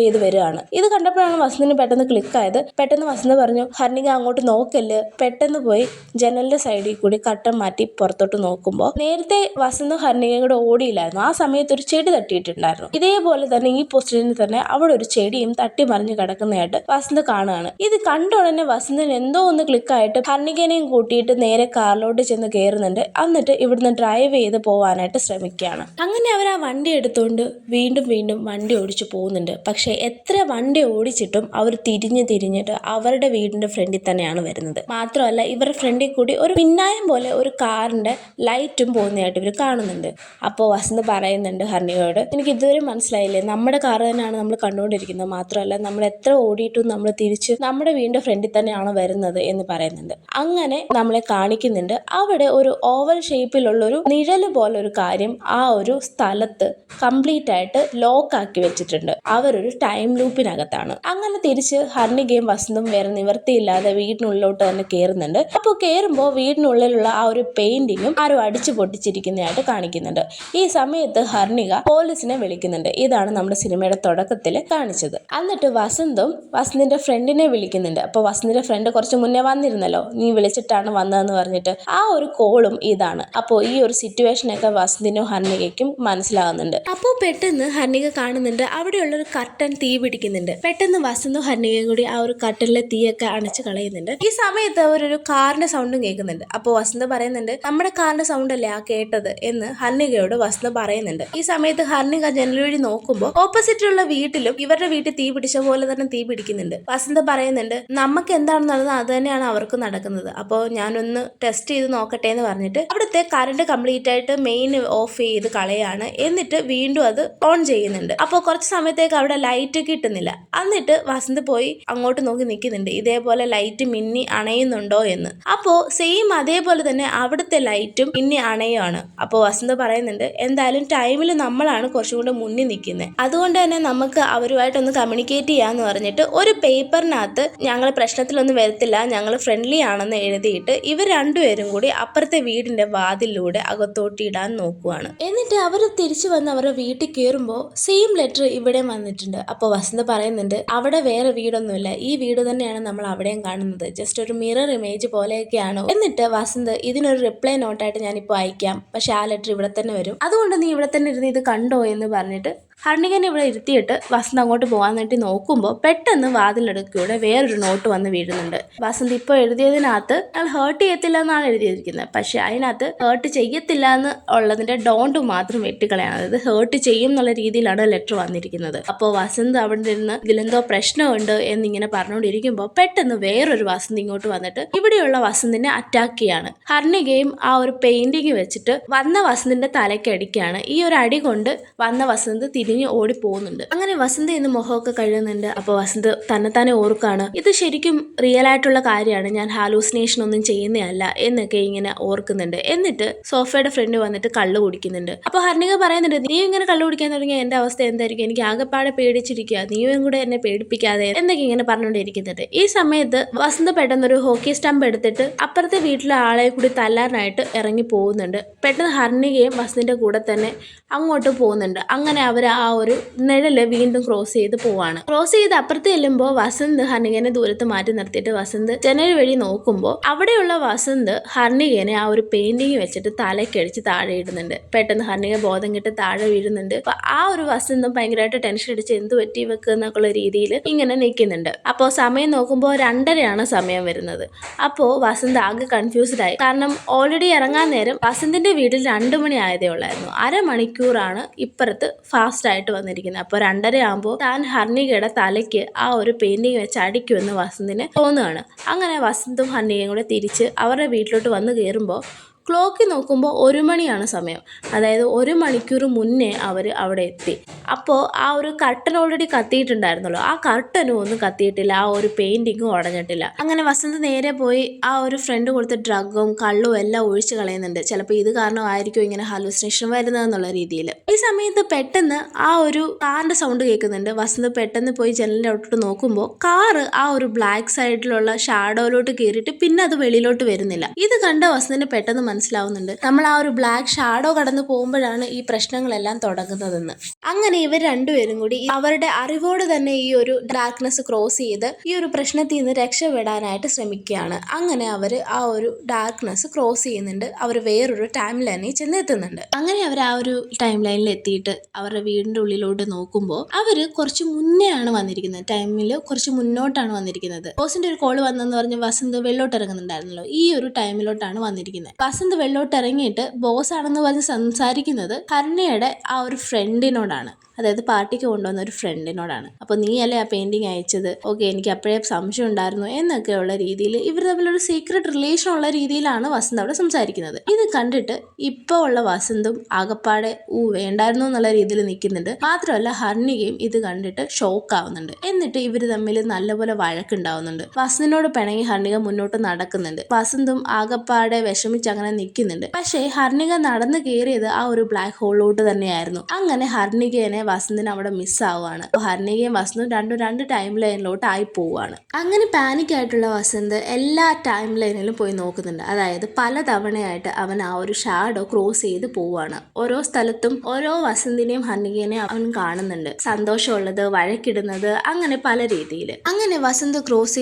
ചെയ്ത് വരികയാണ്. ഇത് കണ്ടപ്പോഴാണ് വസന്തിന് പെട്ടെന്ന് ക്ലിക്ക് ആയത്. പെട്ടെന്ന് വസന്ത് പറഞ്ഞു ഹർണിക അങ്ങോട്ട് നോക്കല്ല്. പെട്ടെന്ന് പോയി ജനലിന്റെ സൈഡിൽ കൂടി കട്ടൻ മാറ്റി പുറത്തോട്ട് നോക്കുമ്പോൾ നേരത്തെ വസന്തും ഹർണികയും കൂടെ ഓടിയില്ലായിരുന്നു. ആ സമയത്ത് ഒരു ചെടി തട്ടിയിട്ടുണ്ടായിരുന്നു. ഇതേപോലെ തന്നെ ഈ പൊസിഷനിൽ തന്നെ അവിടെ ഒരു ചെടിയും തട്ടി മറിഞ്ഞ് കിടക്കുന്നതായിട്ട് വസന്ത് കാണുകയാണ്. ഇത് കണ്ട ഉടനെ വസന്തിന് എന്തോ ഒന്ന് ക്ലിക്കായിട്ട് ഹർണികനെയും കൂട്ടിയിട്ട് നേരെ കാറിലോട്ട് ചെന്ന് കയറുന്നുണ്ട്. എന്നിട്ട് ഇവിടുന്ന് ഡ്രൈവ് ചെയ്ത് പോവാനായിട്ട് ശ്രമിക്കുകയാണ്. അങ്ങനെ അവർ ആ വണ്ടി എടുത്തുകൊണ്ട് വീണ്ടും വണ്ടി ഓടിച്ചു പോകുന്നുണ്ട്. പക്ഷെ എത്ര വണ്ടി ഓടിച്ചിട്ടും അവർ തിരിഞ്ഞിട്ട് അവരുടെ വീടിന്റെ ഫ്രണ്ടിൽ തന്നെയാണ് വരുന്നത്. മാത്രമല്ല ഇവരുടെ ഫ്രണ്ടിൽ കൂടി ഒരു പിന്നായം പോലെ ഒരു കാറിന്റെ ലൈറ്റും പോകുന്നതായിട്ട് ഇവർ കാണുന്നുണ്ട്. അപ്പോൾ വസന്ത് പറയുന്നുണ്ട് ഹർണികയോട് എനിക്ക് ഇതുവരെ മനസ്സിലായില്ലേ, നമ്മുടെ കാർ തന്നെയാണ് നമ്മൾ കണ്ടുകൊണ്ടിരിക്കുന്നത്, മാത്രമല്ല നമ്മൾ എത്ര ഓടിയിട്ടും നമ്മൾ തിരിച്ച് നമ്മുടെ വീടിന്റെ ഫ്രണ്ടിൽ തന്നെയാണ് വരുന്നത് എന്ന് പറയുന്നുണ്ട്. അങ്ങനെ നമ്മളെ കാണിക്കുന്നുണ്ട്. അവിടെ ഒരു ഓവൽ ഷേപ്പിലുള്ള ഒരു നിഴല് പോലെ ഒരു കാര്യം ആ ഒരു സ്ഥലത്ത് കംപ്ലീറ്റ് ആയിട്ട് ലോക്ക് ആക്കി വെച്ചിട്ടുണ്ട്. അവരൊരു ടൈം ലൂപ്പിനകത്താണ്. അങ്ങനെ തിരിച്ച് ഹർണികയും വസന്തും വേറെ നിവർത്തിയില്ലാതെ വീടിനുള്ളിലോട്ട് തന്നെ കയറുന്നുണ്ട്. അപ്പോൾ കയറുമ്പോൾ വീടിനുള്ളിലുള്ള ആ ഒരു പെയിന്റിങ്ങും ആരും അടിച്ചു പൊട്ടിച്ചിരിക്കുന്നതായിട്ട് കാണിക്കുന്നുണ്ട്. ഈ സമയത്ത് ഹർണിക പോലീസിനെ വിളിക്കുന്നുണ്ട്. ഇതാണ് നമ്മുടെ സിനിമയുടെ തുടക്കത്തിൽ കാണിച്ചത്. എന്നിട്ട് വസന്തിന്റെ ഫ്രണ്ടിനെ വിളിക്കുന്നുണ്ട്. അപ്പോൾ വസന്തിന്റെ ഫ്രണ്ട് കുറച്ച് മുന്നേ വന്നിരുന്നല്ലോ, നീ വിളിച്ചിട്ടാണ് വന്നതെന്ന് പറഞ്ഞിട്ട് ആ ഒരു കോളും ഇതാണ്. അപ്പോൾ ഈ ഒരു സിറ്റുവേഷനൊക്കെ വസന്തിനും ഹർണികയ്ക്കും മനസ്സിലാകുന്നുണ്ട്. അപ്പോൾ പെട്ടെന്ന് ഹർണിക കാണുന്നുണ്ട് അവിടെയുള്ള ഒരു കർട്ടൻ തീ പിടിക്കുന്നുണ്ട്. പെട്ടെന്ന് വസന്തും ഹർണികയും കൂടി ആ ഒരു കർട്ടനിലെ തീയൊക്കെ അണച്ചു കളയുന്നുണ്ട്. ഈ സമയത്ത് അവരൊരു കാറിന്റെ സൗണ്ടും കേൾക്കുന്നുണ്ട്. അപ്പോൾ വസന്ത് പറയുന്നുണ്ട്, നമ്മുടെ കാറിന്റെ സൗണ്ട് അല്ലേ ആ കേട്ടത് എന്ന് ഹർണികയോട് വസന്ത് പറയുന്നുണ്ട്. ഈ സമയത്ത് ഹർണിക ജനൽ വഴി നോക്കുമ്പോൾ ഓപ്പോസിറ്റിലുള്ള വീട്ടിലും ഇവരുടെ വീട്ടിൽ തീ പിടിച്ച പോലെ തന്നെ തീ പിടിക്കുന്നുണ്ട്. വസന്ത് പറയുന്നുണ്ട്, നമുക്ക് എന്താണ് നടന്നത് അത് തന്നെയാണ് അവർക്ക് നടക്കുന്നത്, അപ്പോൾ ഞാനൊന്ന് ടെസ്റ്റ് ചെയ്ത് നോക്കട്ടെ എന്ന് പറഞ്ഞിട്ട് അവിടുത്തെ കറണ്ട് കംപ്ലീറ്റ് ആയിട്ട് മെയിൻ ഓഫ് ചെയ്ത് കളയാണ്. എന്നിട്ട് വീണ്ടും അത് ഓൺ ചെയ്യുന്നുണ്ട്. അപ്പോൾ കുറച്ച് സമയത്തേക്ക് അവിടെ ലൈറ്റ് കിട്ടുന്നില്ല. എന്നിട്ട് വസന്ത് പോയി അങ്ങോട്ട് നോക്കി നിൽക്കുന്നുണ്ട്, ഇതേപോലെ ലൈറ്റ് മിന്നി അണയുന്നുണ്ടോ എന്ന്. അപ്പോൾ സെയിം അതേപോലെ തന്നെ അവിടുത്തെ ലൈറ്റും മിന്നി അണയുമാണ്. അപ്പോൾ വസന്ത് പറയുന്നുണ്ട്, എന്തായാലും ടൈമിൽ നമ്മളാണ് കുറച്ചും കൂടെ മുന്നിൽ നിൽക്കുന്നത്, അതുകൊണ്ട് തന്നെ നമുക്ക് അവരുമായിട്ടൊന്ന് കമ്മ്യൂണിക്കേറ്റ് ചെയ്യാന്ന് പറഞ്ഞിട്ട് ഒരു പേപ്പറിനകത്ത് ഞങ്ങൾ പ്രശ്നത്തിലൊന്നും വരത്തില്ല, ഞങ്ങൾ ഫ്രണ്ട്ലി ആണെന്ന് എഴുതിയിട്ട് ഇവർ രണ്ടുപേരും കൂടി അപ്പുറത്തെ വീടിന്റെ വാതിലൂടെ അകത്തോട്ടിടാൻ നോക്കുവാണ്. എന്നിട്ട് അവർ തിരിച്ചു വന്ന് അവരുടെ വീട്ടിൽ കയറുമ്പോൾ സെയിം ലെറ്റർ ഇവിടെ വന്നിട്ടുണ്ട്. അപ്പോൾ വസന്ത് പറയുന്നുണ്ട്, അവിടെ വേറെ വീടൊന്നുമില്ല, ഈ വീട് തന്നെയാണ് നമ്മൾ അവിടെയും കാണുന്നത്, ജസ്റ്റ് ഒരു മിറർ ഇമേജ് പോലെയൊക്കെയാണ്. എന്നിട്ട് വസന്ത്, ഇതിനൊരു റിപ്ലൈ നോട്ടായിട്ട് ഞാനിപ്പോൾ അയക്കാം, പക്ഷെ ആ ലെറ്റർ ഇവിടെ തന്നെ വരും, അതുകൊണ്ട് നീ ഇവിടെ തന്നെ ഇരുന്ന് ഇത് കണ്ടോ എന്ന് പറഞ്ഞിട്ട് ഹർണികനെ ഇവിടെ ഇരുത്തിയിട്ട് വസന്ത് അങ്ങോട്ട് പോകാൻ വേണ്ടി നോക്കുമ്പോൾ പെട്ടെന്ന് വാതിലടുക്കൂടെ വേറൊരു നോട്ട് വന്ന് വീഴുന്നുണ്ട്. വസന്ത് ഇപ്പോൾ എഴുതിയതിനകത്ത് ഞാൻ ഹേർട്ട് ചെയ്യത്തില്ല എന്നാണ് എഴുതിയിരിക്കുന്നത്, പക്ഷെ അതിനകത്ത് ഹേർട്ട് ചെയ്യത്തില്ല എന്ന് ഉള്ളതിന്റെ ഡോണ്ട് മാത്രം വെട്ടിക്കളയാണ്, അതായത് ഹേർട്ട് ചെയ്യും എന്നുള്ള രീതിയിലാണ് ലെറ്റർ വന്നിരിക്കുന്നത്. അപ്പോൾ വസന്ത് അവിടെ നിന്ന് ഇതിലെന്തോ പ്രശ്നമുണ്ട് എന്നിങ്ങനെ പറഞ്ഞുകൊണ്ടിരിക്കുമ്പോൾ പെട്ടെന്ന് വേറൊരു വസന്ത് ഇങ്ങോട്ട് വന്നിട്ട് ഇവിടെയുള്ള വസന്തിനെ അറ്റാക്ക് ചെയ്യാണ്. ഹർണികയും ആ ഒരു പെയിന്റിങ് വെച്ചിട്ട് വന്ന വസന്തിന്റെ തലക്കടിക്കാണ്. ഈ ഒരു അടി കൊണ്ട് വന്ന വസന്ത് തിരിഞ്ഞ് ഓടി പോകുന്നുണ്ട്. അങ്ങനെ വസന്ത് ഇന്ന് മുഖമൊക്കെ കഴുകുന്നുണ്ട്. അപ്പോൾ വസന്ത് തന്നെ ഓർക്കാണ്, ഇത് ശരിക്കും റിയൽ ആയിട്ടുള്ള കാര്യമാണ്, ഞാൻ ഹാലൂസിനേഷൻ ഒന്നും ചെയ്യുന്നതല്ല എന്നൊക്കെ ഇങ്ങനെ ഓർക്കുന്നുണ്ട്. എന്നിട്ട് സോഫയുടെ ഫ്രണ്ട് വന്നിട്ട് കള്ളു കുടിക്കുന്നുണ്ട്. അപ്പോൾ ഹർണിക പറയുന്നുണ്ട്, നീ ഇങ്ങനെ കള്ളു കുടിക്കാൻ തുടങ്ങിയ എന്റെ അവസ്ഥ എന്തായിരിക്കും, എനിക്ക് ആകെപ്പാടെ പേടിച്ചിരിക്കുക, നീയും കൂടെ എന്നെ പേടിപ്പിക്കാതെ എന്നൊക്കെ ഇങ്ങനെ പറഞ്ഞുകൊണ്ടിരിക്കുന്നുണ്ട്. ഈ സമയത്ത് വസന്ത് പെട്ടെന്നൊരു ഹോക്കി സ്റ്റംപ് എടുത്തിട്ട് അപ്പുറത്തെ വീട്ടിലെ ആളെ കൂടി തല്ലാനായിട്ട് ഇറങ്ങി പോകുന്നുണ്ട്. പെട്ടെന്ന് ഹർണികയും വസന്തിന്റെ കൂടെ തന്നെ അങ്ങോട്ട് പോകുന്നുണ്ട്. അങ്ങനെ അവർ ആ ഒരു നിഴല് വീണ്ടും ക്രോസ് ചെയ്ത് പോവാണ്. ക്രോസ് ചെയ്ത് അപ്പുറത്ത് ചെല്ലുമ്പോൾ വസന്ത് ഹർണികനെ ദൂരത്ത് മാറ്റി നിർത്തിയിട്ട് വസന്ത് ജനൽ വഴി നോക്കുമ്പോൾ അവിടെയുള്ള വസന്ത് ഹർണികനെ ആ ഒരു പെയിന്റിങ് വെച്ചിട്ട് തലക്കടിച്ച് താഴെ ഇടുന്നുണ്ട്. പെട്ടെന്ന് ഹർണിക ബോധം കെട്ട് താഴെ വീഴുന്നുണ്ട്. അപ്പൊ ആ ഒരു വസന്തും ഭയങ്കരമായിട്ട് ടെൻഷൻ അടിച്ച് എന്ത് പറ്റി വെക്കുക എന്നൊക്കെയുള്ള രീതിയിൽ ഇങ്ങനെ നിൽക്കുന്നുണ്ട്. അപ്പോൾ സമയം നോക്കുമ്പോൾ 2:30 സമയം വരുന്നത്. അപ്പോൾ വസന്ത് ആകെ കൺഫ്യൂസ്ഡ് ആയി. കാരണം ഓൾറെഡി ഇറങ്ങാൻ നേരം വസന്തിന്റെ വീട്ടിൽ 2 മണി ആയതേ ഉള്ളായിരുന്നു. അരമണിക്കൂറാണ് ഇപ്പുറത്ത് ഫാസ്റ്റ് ആയിട്ട് വന്നിരിക്കുന്നത്. അപ്പോൾ 2:30 ആകുമ്പോൾ താൻ ഹർണികയുടെ തലയ്ക്ക് ആ ഒരു പെയിന്റിങ് വെച്ച് അടിക്കുമെന്ന് വസന്തിന് തോന്നുകയാണ്. അങ്ങനെ വസന്തും ഹർണികയും കൂടെ തിരിച്ച് അവരുടെ വീട്ടിലോട്ട് വന്ന് കയറുമ്പോൾ ക്ലോക്കിൽ നോക്കുമ്പോൾ 1 മണിയാണ് സമയം. അതായത് 1 മണിക്കൂർ മുന്നേ അവർ അവിടെ എത്തി. അപ്പോൾ ആ ഒരു കർട്ടൻ ഓൾറെഡി കത്തിയിട്ടുണ്ടായിരുന്നല്ലോ, ആ കർട്ടനും ഒന്നും കത്തിയിട്ടില്ല, ആ ഒരു പെയിന്റിങ്ങും ഉടഞ്ഞിട്ടില്ല. അങ്ങനെ വസന്ത് നേരെ പോയി ആ ഒരു ഫ്രണ്ട് കൊടുത്ത ഡ്രഗും കള്ളും എല്ലാം ഒഴിച്ച് കളയുന്നുണ്ട്. ചിലപ്പോൾ ഇത് കാരണമായിരിക്കും ഇങ്ങനെ ഹാലൂസിനേഷൻ വരുന്നതെന്നുള്ള രീതിയിൽ. ഈ സമയത്ത് പെട്ടെന്ന് ആ ഒരു കാറിന്റെ സൗണ്ട് കേൾക്കുന്നുണ്ട്. വസന്ത് പെട്ടെന്ന് പോയി ജനലിന്റെ ഔട്ടോട്ട് നോക്കുമ്പോൾ കാറ് ആ ഒരു ബ്ലാക്ക് സൈഡിലുള്ള ഷാഡോയിലോട്ട് കയറിയിട്ട് പിന്നെ അത് വെളിയിലോട്ട് വരുന്നില്ല. ഇത് കണ്ട വസന്തിന് പെട്ടെന്ന് മനസ്സിലാവുന്നുണ്ട്, നമ്മൾ ആ ഒരു ബ്ലാക്ക് ഷാഡോ കടന്നു പോകുമ്പോഴാണ് ഈ പ്രശ്നങ്ങളെല്ലാം തുടങ്ങുന്നതെന്ന്. അങ്ങനെ ഇവർ രണ്ടുപേരും കൂടി അവരുടെ അറിവോട് തന്നെ ഈ ഒരു ഡാർക്ക്നെസ് ക്രോസ് ചെയ്ത് ഈ ഒരു പ്രശ്നത്തിൽ നിന്ന് രക്ഷപ്പെടാനായിട്ട് ശ്രമിക്കുകയാണ്. അങ്ങനെ അവർ ആ ഒരു ഡാർക്ക്നെസ് ക്രോസ് ചെയ്യുന്നുണ്ട്. അവർ വേറൊരു ടൈം ലൈനിൽ ചെന്നെത്തുന്നുണ്ട്. അങ്ങനെ അവർ ആ ഒരു ടൈം ലൈനിൽ എത്തിയിട്ട് അവരുടെ വീടിന്റെ ഉള്ളിലോട്ട് നോക്കുമ്പോൾ അവര് കുറച്ച് മുന്നേ ആണ് വന്നിരിക്കുന്നത്. ടൈമിൽ കുറച്ച് മുന്നോട്ടാണ് വന്നിരിക്കുന്നത്. ബോസിന്റെ ഒരു കോള് വന്നെന്ന് പറഞ്ഞ് വസന്ത് വെള്ളോട്ട് ഇറങ്ങുന്നുണ്ടായിരുന്നല്ലോ, ഈ ഒരു ടൈമിലോട്ടാണ് വന്നിരിക്കുന്നത്. വസന്ത് വെള്ളോട്ട് ഇറങ്ങിയിട്ട് ബോസ് ആണെന്ന് പറഞ്ഞ് സംസാരിക്കുന്നത് ഹർണിയുടെ ആ ഒരു ഫ്രണ്ടിനോടാണ്. അതായത് പാർട്ടിക്ക് കൊണ്ടുവന്ന ഒരു ഫ്രണ്ടിനോടാണ്. അപ്പോൾ നീ അല്ലേ ആ പെയിന്റിങ് അയച്ചത്, ഓക്കെ എനിക്ക് അപ്പോഴേ സംശയം ഉണ്ടായിരുന്നു എന്നൊക്കെയുള്ള രീതിയിൽ ഇവർ തമ്മിലൊരു സീക്രട്ട് റിലേഷൻ ഉള്ള രീതിയിലാണ് വസന്ത് അവിടെ സംസാരിക്കുന്നത്. ഇത് കണ്ടിട്ട് ഇപ്പോൾ ഉള്ള വസന്തും ആകപ്പാടെ വേണ്ടായിരുന്നു എന്നുള്ള രീതിയിൽ നിൽക്കുന്നുണ്ട്. മാത്രമല്ല ഹർണികയും ഇത് കണ്ടിട്ട് ഷോക്ക് ആവുന്നുണ്ട്. എന്നിട്ട് ഇവർ തമ്മിൽ നല്ലപോലെ വഴക്കുണ്ടാവുന്നുണ്ട്. വസന്തിനോട് പിണങ്ങി ഹർണിക മുന്നോട്ട് നടക്കുന്നുണ്ട്. വസന്തും ആകപ്പാടെ വിഷമിച്ച് അങ്ങനെ നിൽക്കുന്നുണ്ട്. പക്ഷേ ഹർണിക നടന്നു കയറിയത് ആ ഒരു ബ്ലാക്ക് ഹോളിലോട്ട് തന്നെയായിരുന്നു. അങ്ങനെ ഹർണികനെ വസന്തിന് അവിടെ മിസ്സാവുകയാണ്. ഹർണികയും വസന്തും രണ്ട് ടൈം ലൈനിലോട്ട് ആയി പോവുകയാണ്. അങ്ങനെ പാനിക് ആയിട്ടുള്ള വസന്ത് എല്ലാ ടൈം ലൈനിലും പോയി നോക്കുന്നുണ്ട്. അതായത് പല തവണയായിട്ട് അവൻ ആ ഒരു ഷാഡോ ക്രോസ് ചെയ്ത് പോവുകയാണ്. ഓരോ സ്ഥലത്തും ഓരോ വസന്തിനെയും ഹർണികനെയും അവൻ കാണുന്നുണ്ട്. സന്തോഷമുള്ളത്, വഴക്കിടുന്നത്, അങ്ങനെ പല രീതിയിൽ. അങ്ങനെ വസന്ത് ക്രോസ്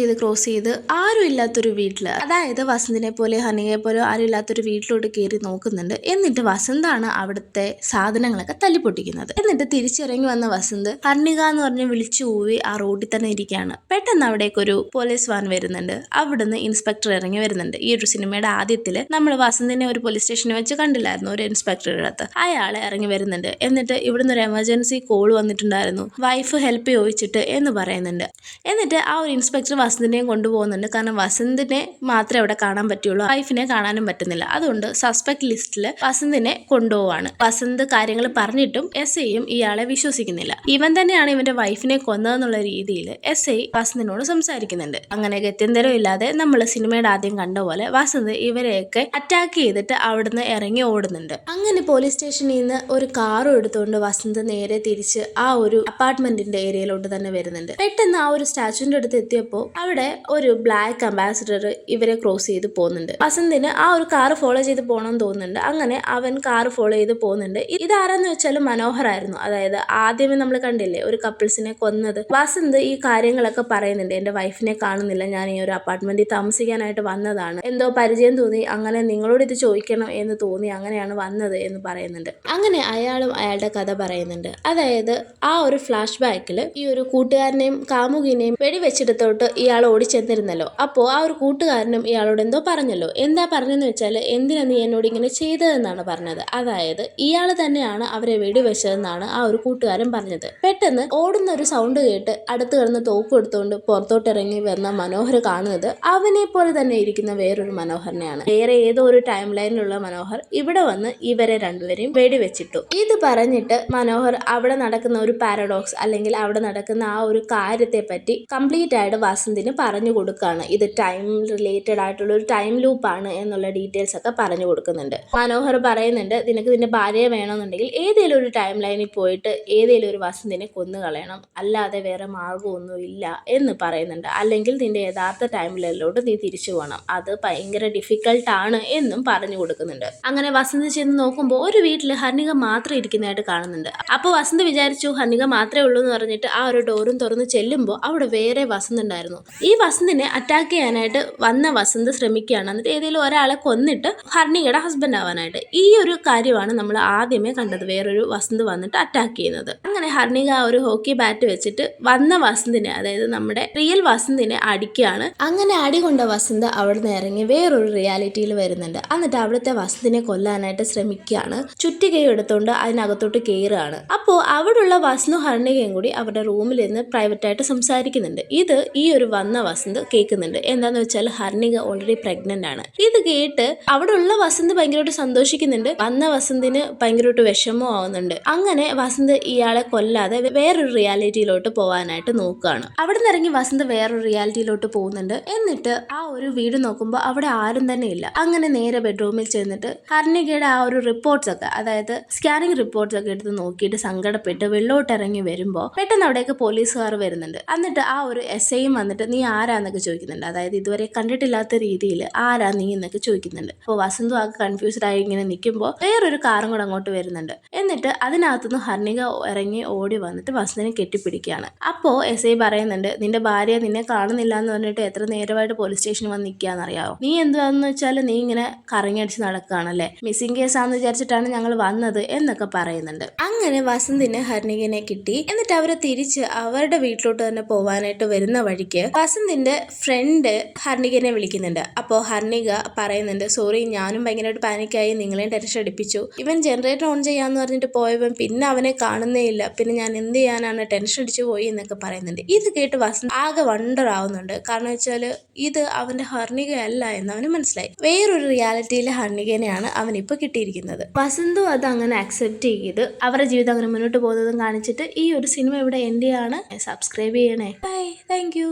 ചെയ്ത് ആരും ഇല്ലാത്തൊരു വീട്ടില്, അതായത് വസന്തിനെ പോലെ ഹർണികയെ പോലെ ആരും ഇല്ലാത്തൊരു വീട്ടിലോട്ട് കയറി നോക്കുന്നുണ്ട്. എന്നിട്ട് വസന്താണ് അവിടുത്തെ സാധനങ്ങളൊക്കെ തല്ലിപ്പൊട്ടിക്കുന്നത്. എന്നിട്ട് തിരിച്ചിറങ്ങി വന്ന വസന്ത് ഹർണിക എന്ന് പറഞ്ഞ് വിളിച്ചു കൂവി ആ റോഡിൽ തന്നെ ഇരിക്കുകയാണ്. പെട്ടെന്ന് അവിടേക്കൊരു പോലീസ് വാൻ വരുന്നുണ്ട്. അവിടുന്ന് ഇൻസ്പെക്ടർ ഇറങ്ങി വരുന്നുണ്ട്. ഈ ഒരു സിനിമയുടെ ആദ്യത്തില് നമ്മൾ വസന്തിനെ ഒരു പോലീസ് സ്റ്റേഷനിൽ വെച്ച് കണ്ടില്ലായിരുന്നു, ഒരു ഇൻസ്പെക്ടറുടെ അടുത്ത്. അയാളെ ഇറങ്ങി വരുന്നുണ്ട്. എന്നിട്ട് ഇവിടുന്ന് ഒരു എമർജൻസി കോൾ വന്നിട്ടുണ്ടായിരുന്നു, വൈഫ് ഹെൽപ്പ് ചോദിച്ചിട്ട് എന്ന് പറയുന്നുണ്ട്. എന്നിട്ട് ആ ഒരു ഇൻസ്പെക്ടർ വസന്തിനെയും കൊണ്ടുപോകുന്നുണ്ട്. കാരണം വസന്തിനെ മാത്രമേ അവിടെ കാണാൻ പറ്റുള്ളൂ, വൈഫിനെ കാണാനും പറ്റുന്നില്ല. അതുകൊണ്ട് സസ്പെക്ട് ലിസ്റ്റിൽ വസന്തിനെ കൊണ്ടുപോവാണ്. വസന്ത് കാര്യങ്ങൾ പറഞ്ഞിട്ടും SIയും ഇയാളെ വിശ്വസിക്കുന്നില്ല. ഇവൻ തന്നെയാണ് ഇവന്റെ വൈഫിനെ കൊന്നതെന്നുള്ള രീതിയിൽ SI വസന്തിനോട് സംസാരിക്കുന്നുണ്ട്. അങ്ങനെ ഗത്യന്തരം ഇല്ലാതെ നമ്മൾ സിനിമയുടെ ആദ്യം കണ്ട പോലെ വസന്ത് ഇവരെയൊക്കെ അറ്റാക്ക് ചെയ്തിട്ട് അവിടുന്ന് ഇറങ്ങി ഓടുന്നുണ്ട്. അങ്ങനെ പോലീസ് സ്റ്റേഷനിൽ നിന്ന് ഒരു കാറും എടുത്തുകൊണ്ട് വസന്ത് നേരെ തിരിച്ച് ആ ഒരു അപ്പാർട്ട്മെന്റിന്റെ ഏരിയയിലോട്ട് തന്നെ വരുന്നുണ്ട്. പെട്ടെന്ന് ആ ഒരു സ്റ്റാച്ചുവിന്റെ അടുത്ത് എത്തിയപ്പോൾ അവിടെ ഒരു ബ്ലാക്ക് അംബാസിഡർ ഇവരെ ക്രോസ് ചെയ്ത് പോകുന്നുണ്ട്. വസന്തിന് ആ ഒരു കാർ ഫോളോ ചെയ്ത് പോകണമെന്ന് തോന്നുന്നുണ്ട്. അങ്ങനെ അവൻ കാർ ഫോളോ ചെയ്ത് പോകുന്നുണ്ട്. ഇതാരെന്ന് വെച്ചാൽ മനോഹറായിരുന്നു. അതായത് ആദ്യമേ നമ്മൾ കണ്ടില്ലേ ഒരു കപ്പിൾസിനെ കൊന്നത്. വസന്ത് ഈ കാര്യങ്ങളൊക്കെ പറയുന്നുണ്ട്. എന്റെ വൈഫിനെ കാണുന്നില്ല, ഞാൻ ഈ ഒരു അപ്പാർട്ട്മെന്റിൽ താമസിക്കാനായിട്ട് വന്നതാണ്, എന്തോ പരിചയം തോന്നി, അങ്ങനെ നിങ്ങളോട് ഇത് ചോദിക്കണം എന്ന് തോന്നി, അങ്ങനെയാണ് വന്നത് എന്ന് പറയുന്നുണ്ട്. അങ്ങനെ അയാളും അയാളുടെ കഥ പറയുന്നുണ്ട്. അതായത് ആ ഒരു ഫ്ലാഷ് ബാക്കിൽ ഈ ഒരു കൂട്ടുകാരനെയും കാമുകിനെയും വെടിവെച്ചിടത്തോട്ട് ഇയാൾ ഓടിച്ചെന്നിരുന്നല്ലോ. അപ്പോൾ ആ ഒരു കൂട്ടുകാരനും ഇയാളോട് എന്തോ പറഞ്ഞല്ലോ. എന്താ പറഞ്ഞെന്ന് വെച്ചാൽ എന്തിനാ നീ എന്നോട് ഇങ്ങനെ ചെയ്തതെന്നാണ് പറഞ്ഞത്. അതായത് ഇയാൾ തന്നെയാണ് അവരെ വെടിവെച്ചതെന്നാണ് ആ ഒരു കൂട്ടുകാരൻ പറഞ്ഞത്. പെട്ടെന്ന് ഓടുന്ന ഒരു സൗണ്ട് കേട്ട് അടുത്ത് കിടന്ന് തോക്ക് എടുത്തുകൊണ്ട് പുറത്തോട്ട് ഇറങ്ങി വരുന്ന മനോഹർ കാണുന്നത് അവനെ പോലെ തന്നെ ഇരിക്കുന്ന വേറൊരു മനോഹറിനെയാണ്. വേറെ ഏതോ ഒരു ടൈം ലൈനിലുള്ള മനോഹർ ഇവിടെ വന്ന് ഇവരെ രണ്ടുപേരെയും വെടിവെച്ചിട്ടു. ഇത് പറഞ്ഞിട്ട് മനോഹർ അവിടെ നടക്കുന്ന ഒരു പാരഡോക്സ് അല്ലെങ്കിൽ അവിടെ നടക്കുന്ന ആ ഒരു കാര്യത്തെ പറ്റി കംപ്ലീറ്റ് ആയിട്ട് വസന്തിന് പറഞ്ഞു കൊടുക്കുകയാണ്. ഇത് ടൈം റിലേറ്റഡ് ആയിട്ടുള്ള ഒരു ടൈം ലൂപ്പാണ് എന്നുള്ള ഡീറ്റെയിൽസ് ഒക്കെ പറഞ്ഞു കൊടുക്കുന്നുണ്ട്. മനോഹർ പറയുന്നുണ്ട്, നിനക്ക് നിന്റെ ഭാര്യയെ വേണമെന്നുണ്ടെങ്കിൽ ഏതെങ്കിലും ഒരു ടൈം ലൈനിൽ പോയിട്ട് ഏതെങ്കിലും ഒരു വസന്തിനെ കൊന്നു കളയണം, അല്ലാതെ വേറെ മാർഗമൊന്നും ഇല്ല എന്ന് പറയുന്നുണ്ട്. അല്ലെങ്കിൽ നിന്റെ യഥാർത്ഥ ടൈമിലോട്ട് നീ തിരിച്ചു പോകണം, അത് ഭയങ്കര ഡിഫിക്കൽട്ടാണ് എന്നും പറഞ്ഞു കൊടുക്കുന്നുണ്ട്. അങ്ങനെ വസന്ത് ചെന്ന് നോക്കുമ്പോൾ ഒരു വീട്ടിൽ ഹർണിക മാത്രം ഇരിക്കുന്നതായിട്ട് കാണുന്നുണ്ട്. അപ്പോൾ വസന്ത് വിചാരിച്ചു ഹർണിക മാത്രമേ ഉള്ളൂ എന്ന് പറഞ്ഞിട്ട് ആ ഒരു ഡോറും തുറന്ന് ചെല്ലുമ്പോൾ അവിടെ വേറെ വസന്ത് ഉണ്ടായിരുന്നു. ഈ വസന്തിനെ അറ്റാക്ക് ചെയ്യാനായിട്ട് വന്ന വസന്ത് ശ്രമിക്കുകയാണ്. എന്നിട്ട് ഏതെങ്കിലും ഒരാളെ കൊന്നിട്ട് ഹർണികയുടെ ഹസ്ബൻഡ് ആവാനായിട്ട്. ഈ ഒരു കാര്യമാണ് നമ്മൾ ആദ്യമേ കണ്ടത്, വേറൊരു വസന്ത് വന്നിട്ട് അറ്റാക്ക് ചെയ്യുന്നത്. അങ്ങനെ ഹർണിക ആ ഒരു ഹോക്കി ബാറ്റ് വെച്ചിട്ട് വന്ന വസന്തിനെ, അതായത് നമ്മുടെ റിയൽ വസന്തിനെ അടിക്കുകയാണ്. അങ്ങനെ അടികൊണ്ട വസന്ത് അവിടുന്ന് ഇറങ്ങി വേറൊരു റിയാലിറ്റിയിൽ വരുന്നുണ്ട്. എന്നിട്ട് അവിടുത്തെ വസന്തിനെ കൊല്ലാനായിട്ട് ശ്രമിക്കുകയാണ്. ചുറ്റികൈ എടുത്തുകൊണ്ട് അതിനകത്തോട്ട് കയറുകയാണ്. അപ്പോൾ അവിടെയുള്ള വസന്തു ഹർണികയും കൂടി അവരുടെ റൂമിൽ നിന്ന് പ്രൈവറ്റ് ആയിട്ട് സംസാരിക്കുന്നുണ്ട്. ഇത് ഈ ഒരു വന്ന വസന്ത് കേൾക്കുന്നുണ്ട്. എന്താന്ന് വെച്ചാൽ ഹർണിക ഓൾറെഡി പ്രഗ്നന്റ് ആണ്. ഇത് കേട്ട് അവിടെ ഉള്ള വസന്ത് ഭയങ്കരമായിട്ട് സന്തോഷിക്കുന്നുണ്ട്. വന്ന വസന്തിന് ഭയങ്കരമായിട്ട് വിഷമം ആവുന്നുണ്ട്. അങ്ങനെ വസന്ത് ഇയാളെ കൊല്ലാതെ വേറൊരു റിയാലിറ്റിയിലോട്ട് പോകാനായിട്ട് നോക്കുകയാണ്. അവിടെ നിന്ന് ഇറങ്ങി വസന്ത് വേറൊരു റിയാലിറ്റിയിലോട്ട് പോകുന്നുണ്ട്. എന്നിട്ട് ആ ഒരു വീട് നോക്കുമ്പോൾ അവിടെ ആരും തന്നെ ഇല്ല. അങ്ങനെ നേരെ ബെഡ്റൂമിൽ ചെന്നിട്ട് ഹർണികയുടെ ആ ഒരു റിപ്പോർട്ട്സ് ഒക്കെ, അതായത് സ്കാനിങ് റിപ്പോർട്ട്സ് ഒക്കെ എടുത്ത് നോക്കിയിട്ട് സങ്കടപ്പെട്ട് വെള്ളോട്ട് ഇറങ്ങി വരുമ്പോൾ പെട്ടെന്ന് അവിടേക്ക് പോലീസുകാർ വരുന്നുണ്ട്. എന്നിട്ട് ആ ഒരു SIയും വന്നിട്ട് നീ ആരാന്നൊക്കെ ചോദിക്കുന്നുണ്ട്. അതായത് ഇതുവരെ കണ്ടിട്ടില്ലാത്ത രീതിയിൽ ആരാ നീ എന്നൊക്കെ ചോദിക്കുന്നുണ്ട്. അപ്പോൾ വസന്തു ആകെ കൺഫ്യൂസ്ഡ് ആയി ഇങ്ങനെ നിൽക്കുമ്പോൾ വേറൊരു കാറും കൂടെ അങ്ങോട്ട് വരുന്നുണ്ട്. എന്നിട്ട് അതിനകത്തുനിന്ന് ഹർണിക ഇറങ്ങി ഓടി വന്നിട്ട് വസന്തിനെ കെട്ടിപ്പിടിക്കുകയാണ്. അപ്പോൾ SI പറയുന്നുണ്ട്, നിന്റെ ഭാര്യ നിന്നെ കാണുന്നില്ല എന്ന് പറഞ്ഞിട്ട് എത്ര നേരമായിട്ട് പോലീസ് സ്റ്റേഷനിൽ വന്ന് നിൽക്കുകയെന്നറിയാവോ, നീ എന്താന്ന് വെച്ചാൽ നീ ഇങ്ങനെ കറങ്ങിയടിച്ച് നടക്കുകയാണല്ലേ, മിസ്സിംഗ് കേസാന്ന് വിചാരിച്ചിട്ടാണ് ഞങ്ങൾ വന്നത് എന്നൊക്കെ പറയുന്നുണ്ട്. അങ്ങനെ വസന്തിന് ഹർണികനെ കിട്ടി. എന്നിട്ട് അവരെ തിരിച്ച് അവരുടെ വീട്ടിലോട്ട് തന്നെ പോവാനായിട്ട് വരുന്ന വഴിക്ക് വസന്തിന്റെ ഫ്രണ്ട് ഹർണികനെ വിളിക്കുന്നുണ്ട്. അപ്പോൾ ഹർണിക പറയുന്നുണ്ട്, സോറി ഞാനും ഭയങ്കരമായിട്ട് പാനിക്കായി, നിങ്ങളെയും ടെൻഷൻ അടിപ്പിച്ചു, ഇവൻ ജനറേറ്റർ ഓൺ ചെയ്യാന്ന് പറഞ്ഞിട്ട് കഴിഞ്ഞിട്ട് പോയവൻ പിന്നെ അവനെ കാണുന്നേ ഇല്ല, പിന്നെ ഞാൻ എന്ത് ചെയ്യാനാണ്, ടെൻഷൻ അടിച്ചു പോയി എന്നൊക്കെ പറയുന്നുണ്ട്. ഇത് കേട്ട് വസന്ത് ആകെ വണ്ടർ ആവുന്നുണ്ട്. കാരണം വെച്ചാൽ ഇത് അവന്റെ ഹർണികയല്ല എന്ന് അവന് മനസ്സിലായി. വേറൊരു റിയാലിറ്റിയിലെ ഹർണികനെയാണ് അവനിപ്പോൾ കിട്ടിയിരിക്കുന്നത്. വസന്തും അത് അങ്ങനെ അക്സെപ്റ്റ് ചെയ്ത് അവരുടെ ജീവിതം അങ്ങനെ മുന്നോട്ട് പോകുന്നതും കാണിച്ചിട്ട് ഈ ഒരു സിനിമ ഇവിടെ എൻഡ് ചെയ്യാണ്. സബ്സ്ക്രൈബ് ചെയ്യണേ. Bye, thank U.